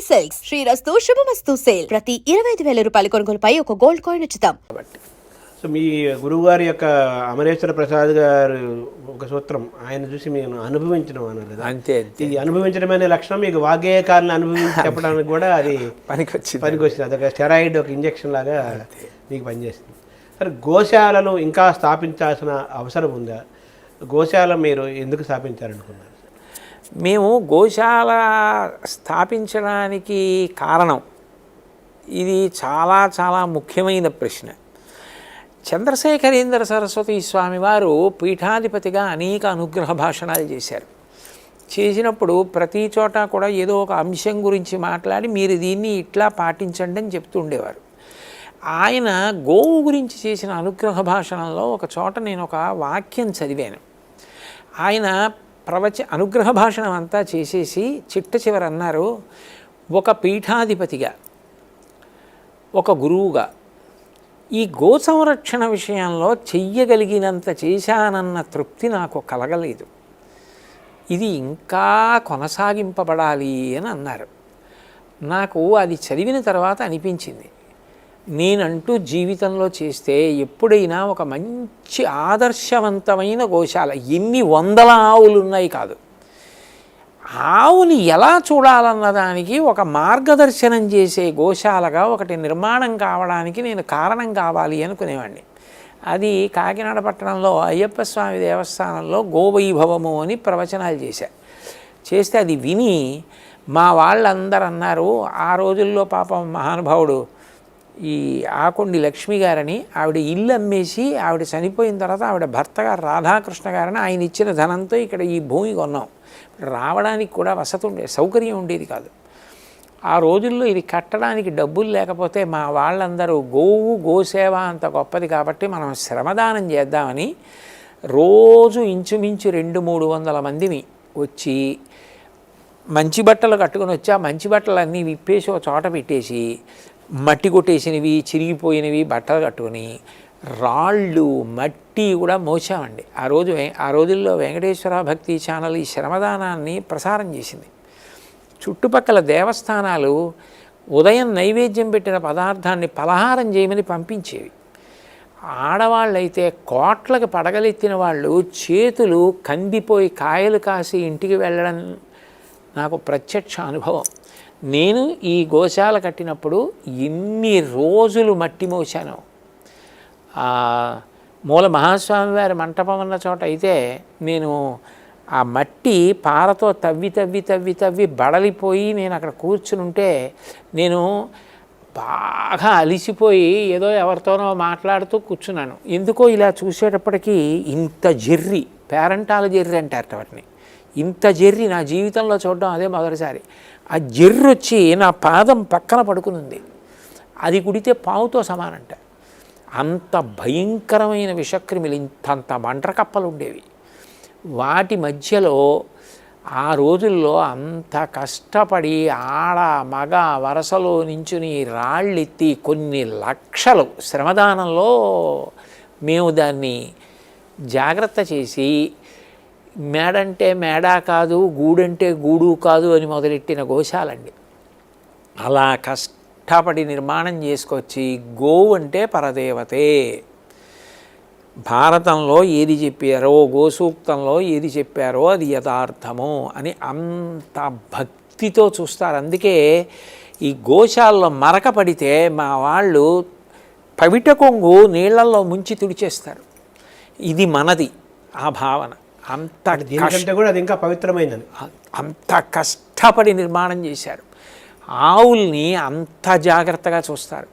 Silks శ్రీరస్తు శుభమస్తు sale ప్రతి 25,000 రూపాయల కొనుగోలుపై ఒక గోల్డ్ కాయిన్ ఉచితం. సో మీ గురువుగారి యొక్క అమరేశ్వర ప్రసాద్ గారు ఒక సూత్రం, ఆయన చూసి మేము అనుభవించడం అన్నారు. అంతే ఈ అనుభవించడం అనే లక్షణం మీకు వాగ్గేయకారులను అనుభవించి చెప్పడానికి కూడా అది పనికొచ్చింది. అదొక స్టెరాయిడ్, ఒక ఇంజెక్షన్ లాగా మీకు పనిచేస్తుంది. సరే, గోశాలను ఇంకా స్థాపించాల్సిన అవసరం ఉందా? గోశాల మీరు ఎందుకు స్థాపించారనుకున్నారు? మేము గోశాల స్థాపించడానికి కారణం, ఇది చాలా చాలా ముఖ్యమైన ప్రశ్న. చంద్రశేఖరేంద్ర సరస్వతి స్వామి వారు పీఠాధిపతిగా అనేక అనుగ్రహ భాషణాలు చేశారు. చేసినప్పుడు ప్రతి చోట కూడా ఏదో ఒక అంశం గురించి మాట్లాడి మీరు దీన్ని ఇట్లా పాటించండి అని చెప్తూ ఉండేవారు. ఆయన గోవు గురించి చేసిన అనుగ్రహ భాషణంలో ఒక చోట నేను ఒక వాక్యం చదివాను. ఆయన అనుగ్రహ భాషణం అంతా చేసేసి చిట్ట చివర అన్నారు, ఒక పీఠాధిపతిగా, ఒక గురువుగా ఈ గో సంరక్షణ విషయంలో చెయ్యగలిగినంత చేశానన్న తృప్తి నాకు కలగలేదు, ఇది ఇంకా కొనసాగింపబడాలి అని అన్నారు. నాకు అది చదివిన తర్వాత అనిపించింది, నేనంటూ జీవితంలో చేస్తే ఎప్పుడైనా ఒక మంచి ఆదర్శవంతమైన గోశాల, ఎన్ని వందల ఆవులు ఉన్నాయి కాదు, ఆవుని ఎలా చూడాలన్న దానికి ఒక మార్గదర్శనం చేసే గోశాలగా ఒకటి నిర్మాణం కావడానికి నేను కారణం కావాలి అనుకునేవాడిని. అది కాకినాడ పట్టణంలో అయ్యప్ప స్వామి దేవస్థానంలో గోవైభవము అని ప్రవచనాలు చేస్తే అది విని మా వాళ్ళందరూ అన్నారు. ఆ రోజుల్లో పాపం మహానుభావుడు ఈ ఆకొండి లక్ష్మి గారని, ఆవిడ ఇల్లు అమ్మేసి ఆవిడ చనిపోయిన తర్వాత ఆవిడ భర్త గారు రాధాకృష్ణ గారని ఆయన ఇచ్చిన ధనంతో ఇక్కడ ఈ భూమి కొన్నాం. రావడానికి కూడా వసతి ఉండేది, సౌకర్యం ఉండేది కాదు. ఆ రోజుల్లో ఇది కట్టడానికి డబ్బులు లేకపోతే మా వాళ్ళందరూ గోసేవ అంత గొప్పది కాబట్టి మనం శ్రమదానం చేద్దామని రోజు ఇంచుమించు 200-300 మందిని వచ్చి మంచి బట్టలు కట్టుకొని వచ్చి ఆ మంచి బట్టలన్నీ విప్పేసి ఒక చోట పెట్టేసి మట్టి కొట్టేసినవి, చిరిగిపోయినవి బట్టలు కట్టుకొని రాళ్ళు మట్టి కూడా మోసామండి. ఆ రోజుల్లో వెంకటేశ్వర భక్తి ఛానల్ ఈ శ్రమదానాన్ని ప్రసారం చేసింది. చుట్టుపక్కల దేవస్థానాలు ఉదయం నైవేద్యం పెట్టిన పదార్థాన్ని పలహారం చేయమని పంపించేవి. ఆడవాళ్ళైతే కోట్లకు పడగలెత్తిన వాళ్ళు చేతులు కందిపోయి కాయలు కాసి ఇంటికి వెళ్ళడం నాకు ప్రత్యక్ష అనుభవం. నేను ఈ గోశాల కట్టినప్పుడు ఎన్ని రోజులు మట్టి మోసాను. మూల మహాస్వామి వారి మంటపం ఉన్న చోట అయితే నేను ఆ మట్టి పారతో తవ్వి బడలిపోయి నేను అక్కడ కూర్చుని ఉంటే నేను బాగా అలిసిపోయి ఏదో ఎవరితోనో మాట్లాడుతూ కూర్చున్నాను. ఎందుకో ఇలా చూసేటప్పటికీ ఇంత జెర్రీ, పేరంటాల జెర్రీ అంటారట వాటిని, ఇంత జెర్రీ నా జీవితంలో చూడడం అదే మొదటిసారి. ఆ జెర్రీ వచ్చి నా పాదం పక్కన పడుకునుంది. అది కుడితే పావుతో సమానంట. అంత భయంకరమైన విషక్రిమిలు, ఇంతంత మంటకప్పలు ఉండేవి. వాటి మధ్యలో ఆ రోజుల్లో అంత కష్టపడి ఆడ మగ వరసలో నించుని రాళ్ళెత్తి కొన్ని లక్షలు శ్రమదానంలో మేము దాన్ని జాగ్రత్త చేసి మేడంటే మేడా కాదు, గూడంటే గూడు కాదు అని మొదలెట్టిన గోశాలండి. అలా కష్టపడి నిర్మాణం చేసుకొచ్చి గోవు అంటే పరదేవతే, భారతంలో ఏది చెప్పారో, గోసూక్తంలో ఏది చెప్పారో అది యథార్థము అని అంత భక్తితో చూస్తారు. అందుకే ఈ గోశాలలో మరక పడితే మా వాళ్ళు పవిట కొంగు నీళ్లలో ముంచి తుడిచేస్తారు. ఇది మనది ఆ భావన. దీనికంటే కూడా అది ఇంకా పవిత్రమైనది. అంత కష్టపడి నిర్మాణం చేశారు. ఆవుల్ని అంత జాగ్రత్తగా చూస్తారు.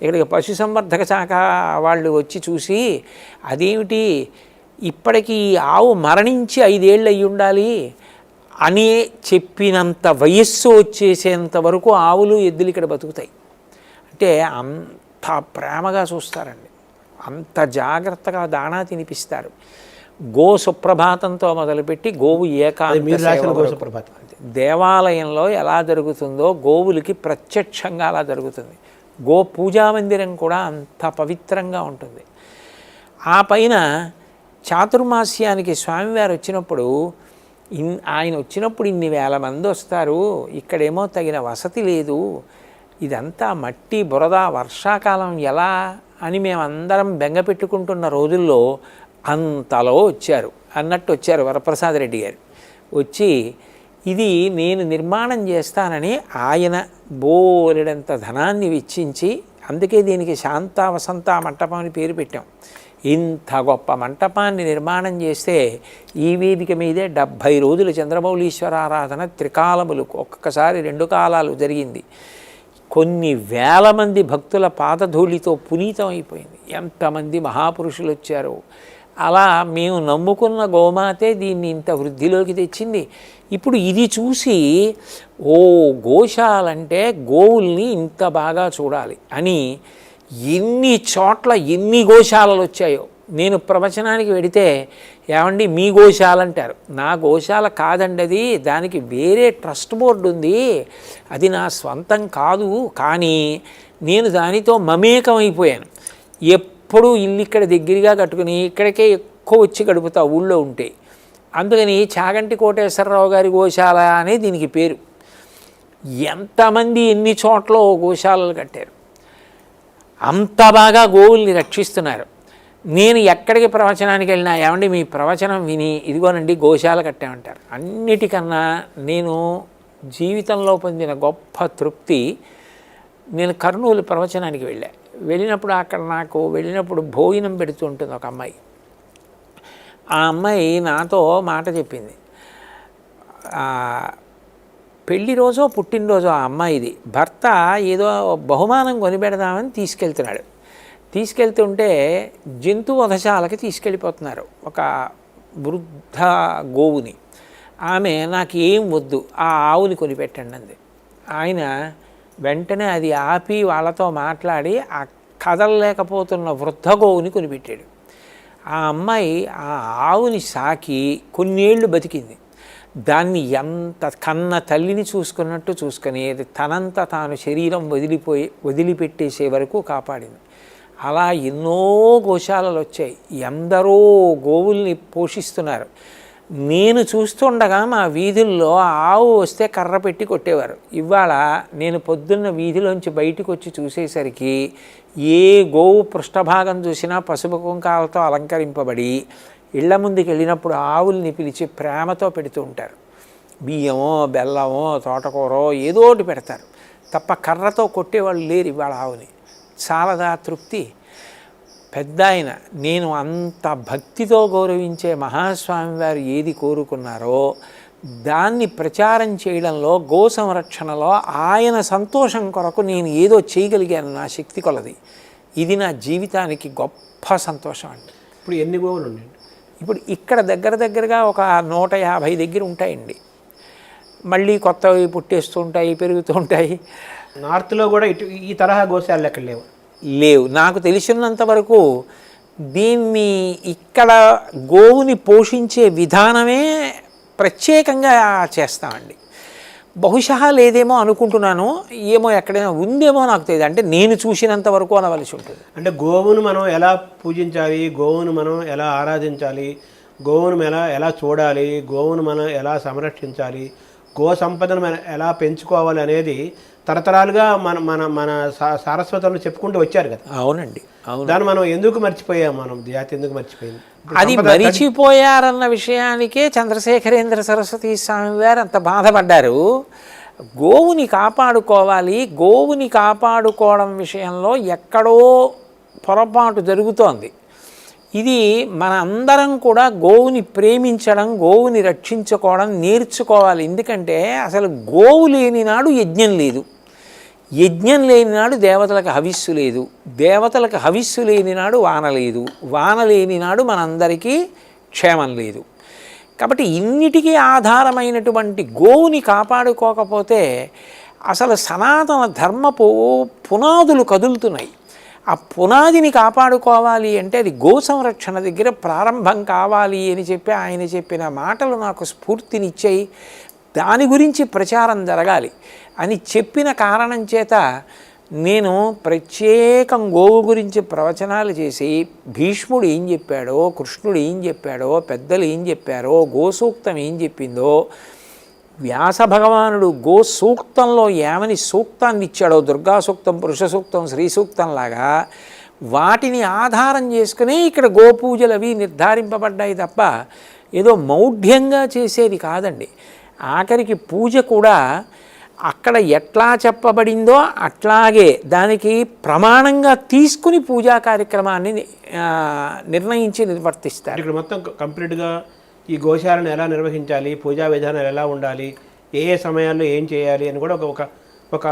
ఇక్కడికి పశుసంవర్ధక శాఖ వాళ్ళు వచ్చి చూసి, అదేమిటి ఇప్పటికీ ఆవు మరణించి 5 ఏళ్ళు అయి ఉండాలి అని చెప్పినంత వయస్సు వచ్చేసేంత వరకు ఆవులు ఎద్దులు ఇక్కడ బతుకుతాయి. అంటే అంత ప్రేమగా చూస్తారండి, అంత జాగ్రత్తగా దాణా తినిపిస్తారు. గో సుప్రభాతంతో మొదలుపెట్టి గోవు ఏకాంత దేవాలయంలో ఎలా జరుగుతుందో గోవులకి ప్రత్యక్షంగా అలా జరుగుతుంది. గో పూజా మందిరం కూడా అంత పవిత్రంగా ఉంటుంది. ఆ పైన చాతుర్మాస్యానికి స్వామివారు వచ్చినప్పుడు ఆయన వచ్చినప్పుడు ఇన్ని వేల మంది వస్తారు, ఇక్కడేమో తగిన వసతి లేదు, ఇదంతా మట్టి బురద, వర్షాకాలం ఎలా అని మేమందరం బెంగ పెట్టుకుంటున్న రోజుల్లో అంతలో వచ్చారు అన్నట్టు వచ్చారు వరప్రసాదరెడ్డి గారు. వచ్చి ఇది నేను నిర్మాణం చేస్తానని ఆయన బోలెడంత ధనాన్ని వెచ్చించి, అందుకే దీనికి శాంతా వసంత మంటపం అని పేరు పెట్టాం. ఇంత గొప్ప మంటపాన్ని నిర్మాణం చేస్తే ఈ వేదిక మీదే 70 రోజులు చంద్రమౌళీశ్వర ఆరాధన త్రికాలములు, ఒక్కొక్కసారి 2 కాలాలు జరిగింది. కొన్ని వేల మంది భక్తుల పాదధూళితో పునీతం అయిపోయింది. ఎంతమంది మహాపురుషులు వచ్చారు. అలా మేము నమ్ముకున్న గోమాతే దీన్ని ఇంత వృద్ధిలోకి తెచ్చింది. ఇప్పుడు ఇది చూసి ఓ గోశాలంటే గోవుల్ని ఇంత బాగా చూడాలి అని ఎన్ని చోట్ల ఎన్ని గోశాలలు వచ్చాయో. నేను ప్రవచనానికి వెడితే ఏమండి మీ గోశాల అంటారు. నా గోశాల కాదండి, అది దానికి వేరే ట్రస్ట్ బోర్డు ఉంది, అది నా స్వంతం కాదు. కానీ నేను దానితో మమేకం అయిపోయాను. ఎప్పుడూ ఇల్లు ఇక్కడ దగ్గరగా కట్టుకుని ఇక్కడికే ఎక్కువ వచ్చి గడుపుతా ఊళ్ళో ఉంటే. అందుకని చాగంటి కోటేశ్వరరావు గారి గోశాల అనే దీనికి పేరు. ఎంతమంది ఎన్ని చోట్ల గోశాలలు కట్టారు, అంత బాగా గోవుల్ని రక్షిస్తున్నారు. నేను ఎక్కడికి ప్రవచనానికి వెళ్ళినా ఏమండి మీ ప్రవచనం విని ఇదిగోనండి గోశాల కట్టామంటారు. అన్నిటికన్నా నేను జీవితంలో పొందిన గొప్ప తృప్తి, నేను కర్నూలు ప్రవచనానికి వెళ్ళినప్పుడు అక్కడ నాకు వెళ్ళినప్పుడు భోజనం పెడుతూ ఉంటుంది ఒక అమ్మాయి. ఆ అమ్మాయి నాతో మాట చెప్పింది. పెళ్లి రోజో పుట్టినరోజో ఆ అమ్మాయిది, భర్త ఏదో బహుమానం కొనిపెడదామని తీసుకెళ్తుంటే జంతు వధశాలకి తీసుకెళ్ళిపోతున్నారు ఒక వృద్ధ గోవుని. ఆమె నాకు ఏం వద్దు, ఆ ఆవుని కొనిపెట్టండి అంది. ఆయన వెంటనే అది ఆపి వాళ్ళతో మాట్లాడి ఆ కదలలేకపోతున్న వృద్ధ గోవుని కొనిపెట్టాడు. ఆ అమ్మాయి ఆ ఆవుని సాకి కొన్నేళ్ళు బతికింది. దాన్ని ఎంత కన్న తల్లిని చూసుకున్నట్టు చూసుకొని తనంత తాను శరీరం వదిలిపెట్టేసే వరకు కాపాడింది. అలా ఎన్నో గోశాలలు వచ్చాయి, ఎందరో గోవుల్ని పోషిస్తున్నారు. నేను చూస్తుండగా మా వీధుల్లో ఆవు వస్తే కర్ర పెట్టి కొట్టేవారు. ఇవాళ నేను పొద్దున్న వీధిలోంచి బయటకు వచ్చి చూసేసరికి ఏ గోవు పృష్ఠభాగం చూసినా పసుపు కుంకాలతో అలంకరింపబడి ఇళ్ల ముందుకు వెళ్ళినప్పుడు ఆవుల్ని పిలిచి ప్రేమతో పెడుతూ ఉంటారు. బియ్యమో బెల్లమో తోటకూరో ఏదోటి పెడతారు తప్ప కర్రతో కొట్టేవాళ్ళు లేరు ఇవాళ ఆవుని. చాలదా తృప్తి? పెద్ద ఆయన నేను అంత భక్తితో గౌరవించే మహాస్వామి వారు ఏది కోరుకున్నారో దాన్ని ప్రచారం చేయడంలో, గో సంరక్షణలో ఆయన సంతోషం కొరకు నేను ఏదో చేయగలిగాను నా శక్తి కొలది. ఇది నా జీవితానికి గొప్ప సంతోషం అండి. ఇప్పుడు ఎన్ని గోవులు ఉన్నాయండి? ఇప్పుడు ఇక్కడ దగ్గరగా ఒక 150 దగ్గర ఉంటాయండి. మళ్ళీ కొత్తవి పుట్టేస్తూ ఉంటాయి, పెరుగుతూ ఉంటాయి. నార్త్లో కూడా ఈ తరహా గోశాలలు ఎక్కడ లేవు నాకు తెలిసినంత వరకు. దీన్ని ఇక్కడ గోవుని పోషించే విధానమే ప్రత్యేకంగా చేస్తామండి. బహుశా లేదేమో అనుకుంటున్నాను, ఏమో ఎక్కడైనా ఉందేమో నాకు తెలియదు. అంటే నేను చూసినంత వరకు అనవలసి ఉంటుంది. అంటే గోవును మనం ఎలా పూజించాలి, గోవును మనం ఎలా ఆరాధించాలి, గోవును ఎలా చూడాలి, గోవును మనం ఎలా సంరక్షించాలి, గో సంపదను మనం ఎలా పెంచుకోవాలి అనేది తరతరాలుగా మన మన మన సారస్వతంలో చెప్పుకుంటూ వచ్చారు కదా. అవునండి, అవును. దాన్ని మనం ఎందుకు మర్చిపోయాం? మనం జాతి ఎందుకు మర్చిపోయింది? అది మరిచిపోయారన్న విషయానికే చంద్రశేఖరేంద్ర సరస్వతి స్వామి వారు అంత బాధపడ్డారు. గోవుని కాపాడుకోవాలి, గోవుని కాపాడుకోవడం విషయంలో ఎక్కడో పొరపాటు జరుగుతోంది. ఇది మన అందరం కూడా గోవుని ప్రేమించడం, గోవుని రక్షించుకోవడం నేర్చుకోవాలి. ఎందుకంటే అసలు గోవు లేని నాడు యజ్ఞం లేదు, యజ్ఞం లేని నాడు దేవతలకు హవిస్సు లేదు, దేవతలకు హవిస్సు లేని నాడు వాన లేదు, వాన లేని నాడు మనందరికీ క్షేమం లేదు. కాబట్టి ఇన్నిటికీ ఆధారమైనటువంటి గోవుని కాపాడుకోకపోతే అసలు సనాతన ధర్మపు పునాదులు కదులుతున్నాయి. ఆ పునాదిని కాపాడుకోవాలి అంటే అది గో సంరక్షణ దగ్గర ప్రారంభం కావాలి అని చెప్పి ఆయన చెప్పిన మాటలు నాకు స్ఫూర్తినిచ్చాయి. దాని గురించి ప్రచారం జరగాలి అని చెప్పిన కారణం చేత నేను ప్రత్యేకం గోవు గురించి ప్రవచనాలు చేసి భీష్ముడు ఏం చెప్పాడో, కృష్ణుడు ఏం చెప్పాడో, పెద్దలు ఏం చెప్పారో, గోసూక్తం ఏం చెప్పిందో, వ్యాస భగవానుడు గో సూక్తంలో ఏమని సూక్తాన్ని ఇచ్చాడో, దుర్గా సూక్తం, పురుష సూక్తం, శ్రీ సూక్తంలాగా వాటిని ఆధారం చేసుకుని ఇక్కడ గోపూజలు అవి నిర్ధారింపబడ్డాయి తప్ప ఏదో మౌఢ్యంగా చేసేది కాదండి. ఆఖరికి పూజ కూడా అక్కడ ఎట్లా చెప్పబడిందో అట్లాగే దానికి ప్రమాణంగా తీసుకుని పూజా కార్యక్రమాన్ని నిర్ణయించి నిర్వర్తిస్తారు. ఇక్కడ మొత్తం కంప్లీట్గా ఈ గోశాలను ఎలా నిర్వహించాలి, పూజా విధానాలు ఎలా ఉండాలి, ఏ ఏ సమయాల్లో ఏం చేయాలి అని కూడా ఒక ఒక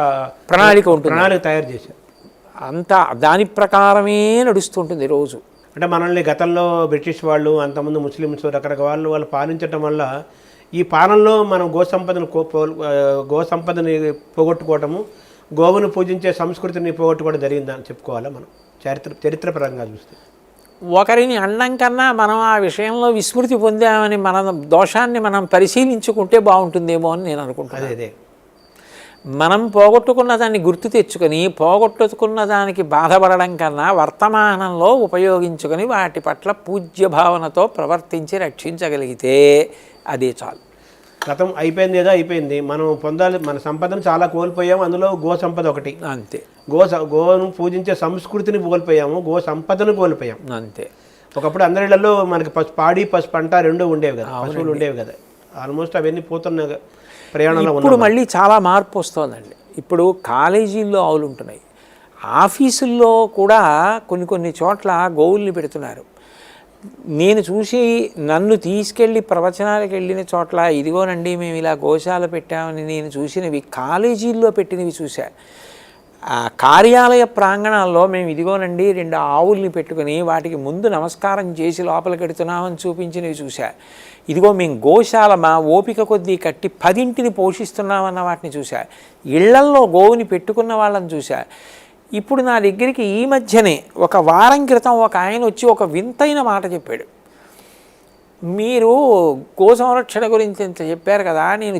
ప్రణాళిక ఉంటుంది, ప్రణాళిక తయారు చేశారు. అంతా దాని ప్రకారమే నడుస్తుంటుంది రోజు. అంటే మనల్ని గతంలో బ్రిటిష్ వాళ్ళు, అంతకుముందు ముస్లిమ్స్, రకరకాల వాళ్ళు పాలించడం వల్ల ఈ పాలనలో మనం గో సంపదని పోగొట్టుకోవటము, గోవును పూజించే సంస్కృతిని పోగొట్టుకోవడం జరిగిందని చెప్పుకోవాలా మనం చరిత్రపరంగా చూస్తే. ఒకరిని అనడం కన్నా మనం ఆ విషయంలో విస్మృతి పొందామని మన దోషాన్ని మనం పరిశీలించుకుంటే బాగుంటుందేమో అని నేను అనుకుంటున్నాను. అదే మనం పోగొట్టుకున్న దాన్ని గుర్తు తెచ్చుకొని పోగొట్టుకున్న దానికి బాధపడడం కన్నా వర్తమానంలో ఉపయోగించుకొని వాటి పట్ల పూజ్య భావనతో ప్రవర్తించి రక్షించగలిగితే అదే చాలు. గతం అయిపోయింది ఏదో అయిపోయింది, మనం పొందాలి, మన సంపదను చాలా కోల్పోయాము, అందులో గో సంపద ఒకటి. అంతే. గోను పూజించే సంస్కృతిని కోల్పోయాము, గో సంపదను కోల్పోయాము. అంతే. ఒకప్పుడు అందరిళ్లలో మనకి పాడి పసు పంట రెండు ఉండేవి కదా, పశువులు ఉండేవి కదా. ఆల్మోస్ట్ అవన్నీ పోతున్న ప్రయాణంలో. ఇప్పుడు మళ్ళీ చాలా మార్పు వస్తుందండి. ఇప్పుడు కాలేజీల్లో ఆవులు ఉంటున్నాయి, ఆఫీసుల్లో కూడా కొన్ని చోట్ల గోవుల్ని పెడుతున్నారు. నేను చూసి నన్ను తీసుకెళ్ళి ప్రవచనాలకు వెళ్ళిన చోట్ల ఇదిగోనండి మేము ఇలా గోశాల పెట్టామని నేను చూసినవి కాలేజీల్లో పెట్టినవి చూశా. కార్యాలయ ప్రాంగణాల్లో మేము ఇదిగోనండి 2 ఆవుల్ని పెట్టుకుని వాటికి ముందు నమస్కారం చేసి లోపలికి ఎడుతున్నామని చూపించినవి చూశా. ఇదిగో మేము గోశాల మా ఓపిక కొద్దీ కట్టి 10 పోషిస్తున్నామన్న వాటిని చూశా. ఇళ్లల్లో గోవుని పెట్టుకున్న వాళ్ళని చూశా. ఇప్పుడు నా దగ్గరికి ఈ మధ్యనే ఒక వారం క్రితం ఒక ఆయన వచ్చి ఒక వింతైన మాట చెప్పాడు. మీరు గో సంరక్షణ గురించి ఇంత చెప్పారు కదా, నేను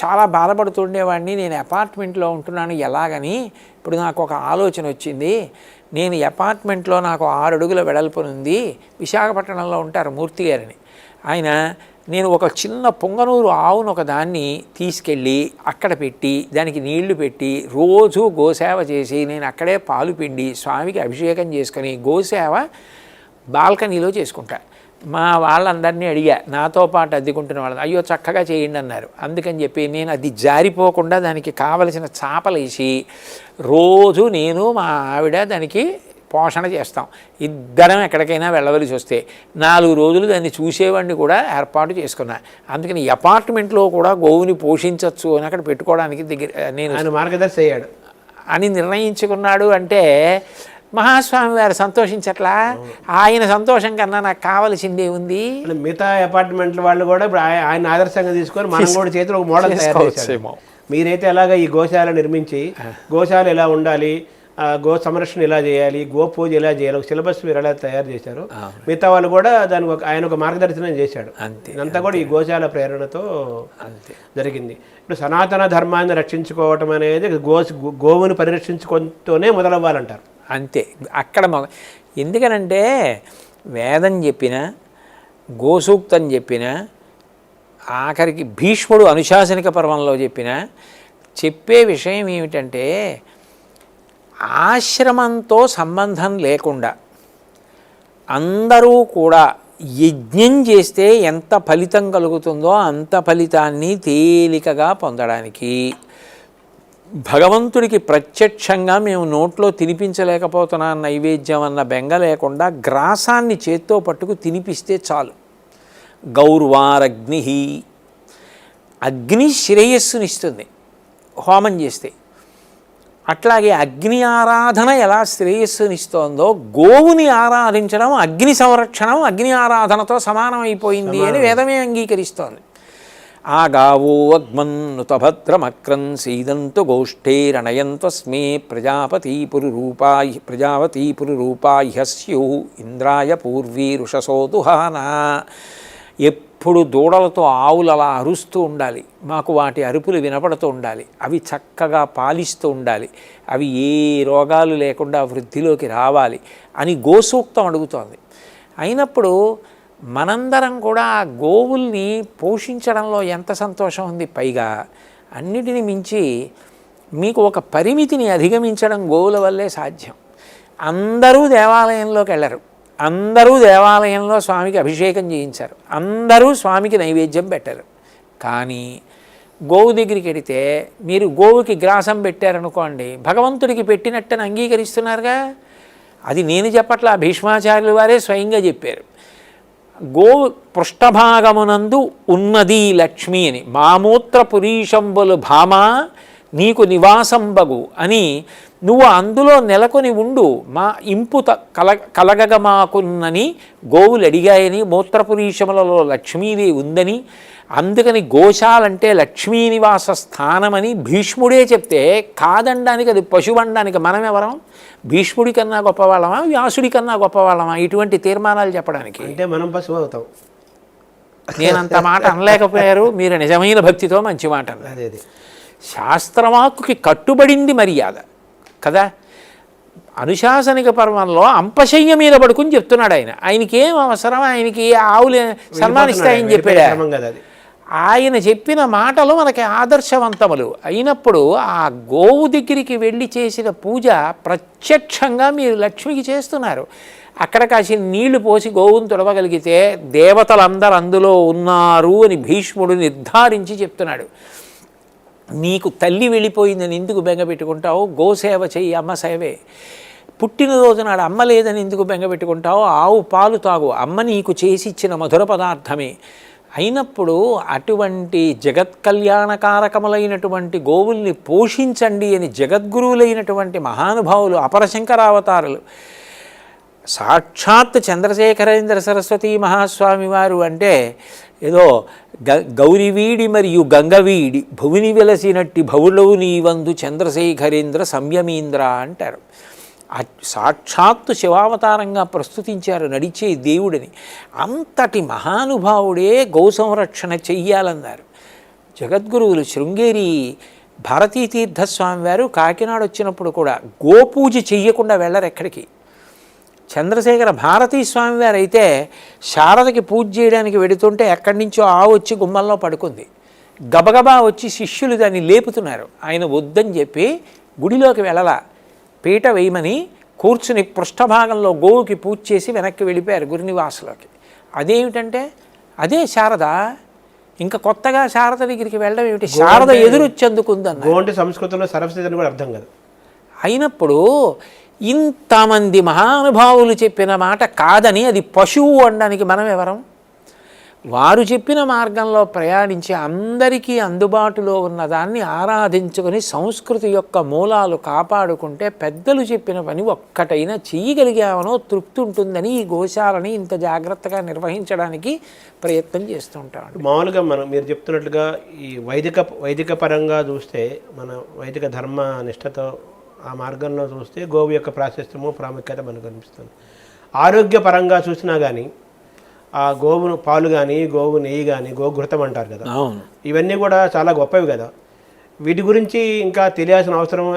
చాలా బాధపడుతుండేవాడిని, నేను అపార్ట్మెంట్లో ఉంటున్నాను ఎలాగని ఇప్పుడు నాకు ఒక ఆలోచన వచ్చింది. నేను అపార్ట్మెంట్లో నాకు 6 అడుగుల వెడల్పునుంది, విశాఖపట్నంలో ఉంటారు మూర్తి గారిని ఆయన. నేను ఒక చిన్న పొంగనూరు ఆవును ఒక దాన్ని తీసుకెళ్ళి అక్కడ పెట్టి దానికి నీళ్లు పెట్టి రోజు గోసేవ చేసి నేను అక్కడే పాలు పిండి స్వామికి అభిషేకం చేసుకొని గోసేవ బాల్కనీలో చేసుకుంటా. మా వాళ్ళందరినీ అడిగా, నాతో పాటు అద్దెకుంటున్న వాళ్ళని, అయ్యో చక్కగా చేయండి అన్నారు. అందుకని చెప్పి నేను అది జారిపోకుండా దానికి కావలసిన చాపలు వేసి రోజు నేను మా ఆవిడ దానికి పోషణ చేస్తాం. ఇద్దరం ఎక్కడికైనా వెళ్ళవలసి వస్తే 4 రోజులు దాన్ని చూసేవాడిని కూడా ఏర్పాటు చేసుకున్నా. అందుకని అపార్ట్మెంట్లో కూడా గోవుని పోషించవచ్చు అని అక్కడ పెట్టుకోవడానికి నేను మార్గదర్శి అయ్యాడు అని నిర్ణయించుకున్నాడు. అంటే మహాస్వామి వారు సంతోషించట్లా, ఆయన సంతోషం కన్నా నాకు కావలసిందే ఉంది. మిగతా అపార్ట్మెంట్ల వాళ్ళు కూడా ఇప్పుడు ఆయన ఆదర్శంగా తీసుకొని మనం కూడా చేతిలో ఒక మోడల్ తయారు చేశారు. మీరైతే ఎలాగ ఈ గోశాల నిర్మించి గోశాల ఎలా ఉండాలి, గో సంరక్షణ ఎలా చేయాలి, గో పూజ ఎలా చేయాలి, ఒక సిలబస్ మీరు ఎలా తయారు చేశారు. మిగతా వాళ్ళు కూడా దానికి ఆయన ఒక మార్గదర్శనం చేశాడు. అంతా కూడా ఈ గోశాల ప్రేరణతో జరిగింది. ఇప్పుడు సనాతన ధర్మాన్ని రక్షించుకోవటం అనేది గోవుని పరిరక్షించుకుంటూనే మొదలవ్వాలంటారు. అంతే. అక్కడ ఎందుకనంటే వేదం చెప్పిన, గోసూక్తం చెప్పిన, ఆఖరికి భీష్ముడు అనుశాసనిక పర్వంలో చెప్పే విషయం ఏమిటంటే ఆశ్రమంతో సంబంధం లేకుండా అందరూ కూడా యజ్ఞం చేస్తే ఎంత ఫలితం కలుగుతుందో అంత ఫలితాన్ని తేలికగా పొందడానికి, భగవంతుడికి ప్రత్యక్షంగా మేము నోట్లో తినిపించలేకపోతున్నాం నైవేద్యం అన్న బెంగ లేకుండా గ్రాసాన్ని చేత్తో పట్టుకు తినిపిస్తే చాలు. గౌర్వారగ్ని, అగ్ని శ్రేయస్సునిస్తుంది హోమం చేస్తే. అట్లాగే అగ్ని ఆరాధన ఎలా శ్రేయస్సునిస్తోందో గోవుని ఆరాధించడం అగ్ని సంరక్షణం అగ్ని ఆరాధనతో సమానమైపోయింది అని వేదమే అంగీకరిస్తోంది. ఆగావో అగ్మన్నుత భద్రమక్రన్ సీదంతు గోష్ఠేరణయంతస్మే ప్రజాపతి పురురూపాహ్యస్యు ఇంద్రాయ పూర్వీరుషసోదుహానా. ఎప్పుడు దూడలతో ఆవులు అలా అరుస్తూ ఉండాలి, మాకు వాటి అరుపులు వినపడుతూ ఉండాలి, అవి చక్కగా పాలిస్తూ ఉండాలి, అవి ఏ రోగాలు లేకుండా వృద్ధిలోకి రావాలి అని గోసూక్తం అడుగుతోంది. అయినప్పుడు మనందరం కూడా ఆ గోవుల్ని పోషించడంలో ఎంత సంతోషం ఉంది. పైగా అన్నిటిని మించి మీకు ఒక పరిమితిని అధిగమించడం గోవుల వల్లే సాధ్యం. అందరూ దేవాలయంలోకి వెళ్ళరు, అందరూ దేవాలయంలో స్వామికి అభిషేకం చేయించారు, అందరూ స్వామికి నైవేద్యం పెట్టరు. కానీ గోవు దగ్గరికి వెడితే మీరు గోవుకి గ్రాసం పెట్టారనుకోండి, భగవంతుడికి పెట్టినట్టని అంగీకరిస్తున్నారుగా. అది నేను చెప్పట్లా, భీష్మాచార్యుల వారే స్వయంగా చెప్పారు. గోవు పృష్ఠభాగమునందు ఉన్నది లక్ష్మి అని, మామూత్ర పురీషంబులు భామా నీకు నివాసంబగు అని, నువ్వు అందులో నెలకొని ఉండు, మా ఇంపు కలగగమాకున్నని గోవులు అడిగాయని, మూత్రపురీషములలో లక్ష్మీదేవి ఉందని, అందుకని గోశాలంటే లక్ష్మీ నివాస స్థానమని భీష్ముడే చెప్తే కాదనడానికి, అది పశువనడానికి మనం ఎవరం? భీష్ముడి కన్నా గొప్పవాళ్ళమా, వ్యాసుడి కన్నా గొప్పవాళ్ళమా ఇటువంటి తీర్మానాలు చెప్పడానికి? అంటే మనం పశువు అవుతాం. నేనంత మాట అనలేకపోయారు, మీరు నిజమైన భక్తితో మంచి మాట అన్నారు. అదే శాస్త్రవాక్కుకి కట్టుబడింది మర్యాద కదా. అనుశాసనిక పర్వంలో అంపశయ్య మీద పడుకుని చెప్తున్నాడు ఆయన. ఆయనకి ఏం అవసరం, ఆయనకి ఆవులు సన్మానిస్తాయని చెప్పాడు. ఆయన చెప్పిన మాటలు మనకి ఆదర్శవంతములు అయినప్పుడు ఆ గోవు దగ్గరికి వెళ్ళి చేసిన పూజ ప్రత్యక్షంగా మీరు లక్ష్మికి చేస్తున్నారు. అక్కడ కాసిన నీళ్లు పోసి గోవును తొడవగలిగితే దేవతలందరూ అందులో ఉన్నారు అని భీష్ముడు నిర్ధారించి చెప్తున్నాడు. నీకు తల్లి వెళ్ళిపోయిందని ఎందుకు బెంగ పెట్టుకుంటావు? గోసేవ చెయ్యి, అమ్మ సేవే. పుట్టినరోజు నాడు అమ్మ లేదని ఎందుకు బెంగ పెట్టుకుంటావు? ఆవు పాలు తాగు, అమ్మ నీకు చేసి ఇచ్చిన మధుర పదార్థమే. అయినప్పుడు అటువంటి జగత్ కళ్యాణకారకములైనటువంటి గోవుల్ని పోషించండి అని జగద్గురువులైనటువంటి మహానుభావులు అపరశంకరావతారులు, సాక్షాత్ చంద్రశేఖరేంద్ర సరస్వతీ మహాస్వామి వారు అంటే ఏదో గౌరివీడి మరియు గంగవీడి భువిని వెలసినట్టి భవులవు నీవందు చంద్రశేఖరేంద్ర సంయమీంద్ర అంటారు. సాక్షాత్తు శివావతారంగా ప్రస్తుతించారు నడిచే దేవుడిని. అంతటి మహానుభావుడే గౌ సంరక్షణ చెయ్యాలన్నారు జగద్గురువులు. శృంగేరి భారతీతీర్థస్వామి వారు కాకినాడ వచ్చినప్పుడు కూడా గోపూజ చెయ్యకుండా వెళ్ళరు ఎక్కడికి. చంద్రశేఖర భారతీ స్వామి వారు అయితే శారదకి పూజ చేయడానికి వెడుతుంటే ఎక్కడి నుంచో ఆవు వచ్చి గుమ్మల్లో పడుకుంది. గబగబా వచ్చి శిష్యులు దాన్ని లేపుతున్నారు. ఆయన వద్దని చెప్పి గుడిలోకి వెళ్ళలా, పీట వేయమని కూర్చుని పృష్ఠభాగంలో గోవుకి పూజ చేసి వెనక్కి వెళ్ళిపోయారు గురునివాసలోకి. అదేమిటంటే అదే శారద. ఇంకా కొత్తగా శారద దగ్గరికి వెళ్ళడం ఏమిటి? శారద ఎదురొచ్చేందుకుందన్న సంస్కృతంలో సరస్వతి అని కూడా అర్థం కాదు. అయినప్పుడు ఇంతమంది మహానుభావులు చెప్పిన మాట కాదని అది పశువు అనడానికి మనం ఎవరం? వారు చెప్పిన మార్గంలో ప్రయాణించి అందరికీ అందుబాటులో ఉన్నదాన్ని ఆరాధించుకొని సంస్కృతి యొక్క మూలాలు కాపాడుకుంటే పెద్దలు చెప్పిన పని ఒక్కటైనా చేయగలిగామనో తృప్తి ఉంటుందని ఈ గోశాలని ఇంత జాగ్రత్తగా నిర్వహించడానికి ప్రయత్నం చేస్తూ ఉంటాం. మామూలుగా మీరు చెప్తున్నట్లుగా ఈ వైదిక పరంగా చూస్తే, మన వైదిక ధర్మ నిష్ఠతో ఆ మార్గంలో చూస్తే గోవు యొక్క ప్రాశస్త్యము ప్రాముఖ్యత మనకు కనిపిస్తుంది. ఆరోగ్యపరంగా చూసినా కానీ ఆ గోవును పాలు కానీ, గోవు నెయ్యి కానీ, గోఘృతం అంటారు కదా, ఇవన్నీ కూడా చాలా గొప్పవి కదా. వీటి గురించి ఇంకా తెలియాల్సిన అవసరం,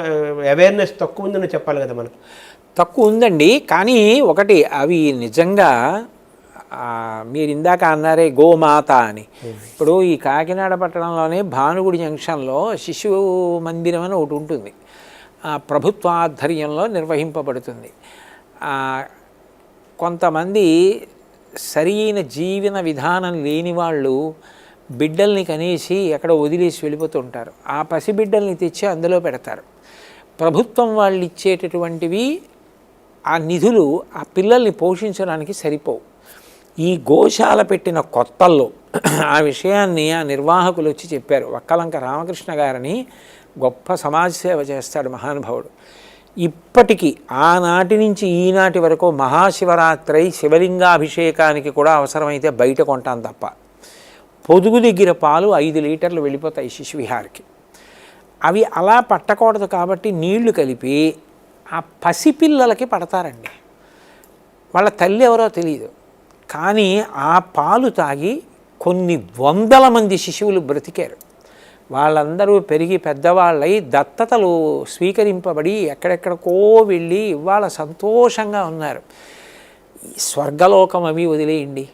అవేర్నెస్ తక్కువ ఉందని చెప్పాలి కదా. మనకు తక్కువ ఉందండి. కానీ ఒకటి, అవి నిజంగా మీరు ఇందాక అన్నారే గోమాత అని. ఇప్పుడు ఈ కాకినాడ పట్టణంలోనే భానుగుడి జంక్షన్లో శిశు మందిరం అని ఒకటి ఉంటుంది, ప్రభుత్వ ఆధ్వర్యంలో నిర్వహింపబడుతుంది. కొంతమంది సరైన జీవన విధానం లేని వాళ్ళు బిడ్డల్ని కనేసి ఎక్కడ వదిలేసి వెళ్ళిపోతుంటారు. ఆ పసిబిడ్డల్ని తెచ్చి అందులో పెడతారు. ప్రభుత్వం వాళ్ళు ఇచ్చేటటువంటివి ఆ నిధులు ఆ పిల్లల్ని పోషించడానికి సరిపోవు. ఈ గోశాల పెట్టిన కొత్తల్లో ఆ విషయాన్ని ఆ నిర్వాహకులు వచ్చి చెప్పారు. వక్కలంక రామకృష్ణ గారని గొప్ప సమాజ సేవ చేస్తాడు మహానుభావుడు. ఇప్పటికీ ఆనాటి నుంచి ఈనాటి వరకు మహాశివరాత్రి శివలింగాభిషేకానికి కూడా అవసరమైతే బయట కొంటాను తప్ప, పొదుగు దగ్గర పాలు 5 లీటర్లు వెళ్ళిపోతాయి శిశువిహార్కి. అవి అలా పట్టకూడదు కాబట్టి నీళ్లు కలిపి ఆ పసిపిల్లలకి పడతారండి. వాళ్ళ తల్లి ఎవరో తెలియదు, కానీ ఆ పాలు తాగి కొన్ని వందల మంది శిశువులు బ్రతికారు. వాళ్ళందరూ పెరిగి పెద్దవాళ్ళై దత్తతలు స్వీకరింపబడి ఎక్కడెక్కడికో వెళ్ళి ఇవాళ సంతోషంగా ఉన్నారు. స్వర్గలోకం అవి వదిలేయండి,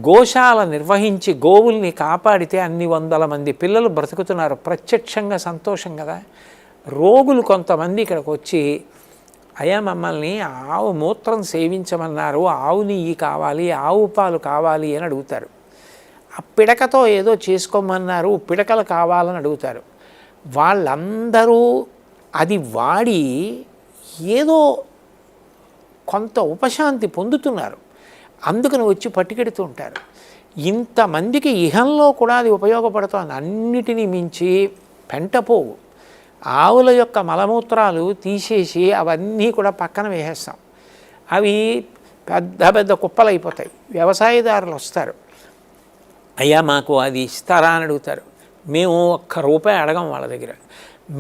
గోశాల నిర్వహించి గోవుల్ని కాపాడితే అన్ని వందల మంది పిల్లలు బ్రతుకుతున్నారు. ప్రత్యక్షంగా సంతోషం కదా. రోగులు కొంతమంది ఇక్కడికి వచ్చి, అయ్యా మమ్మల్ని ఆవు మూత్రం సేవించమన్నారు, ఆవు నెయ్యి కావాలి, ఆవు పాలు కావాలి అని అడుగుతారు. ఆ పిడకతో ఏదో చేసుకోమన్నారు, పిడకలు కావాలని అడుగుతారు. వాళ్ళందరూ అది వాడి ఏదో కొంత ఉపశాంతి పొందుతున్నారు. అందుకని వచ్చి పట్టుకెడుతూ ఉంటారు. ఇంతమందికి ఇహంలో కూడా అది ఉపయోగపడుతోంది. అన్నిటినీ మించి పెంటపోవు, ఆవుల యొక్క మలమూత్రాలు తీసేసి అవన్నీ కూడా పక్కన వేసేస్తాం. అవి పెద్ద పెద్ద కుప్పలు అయిపోతాయి. వ్యవసాయదారులు వస్తారు, అయ్యా మాకు అది ఇస్తారా అని అడుగుతారు. మేము ₹1 అడగం వాళ్ళ దగ్గర.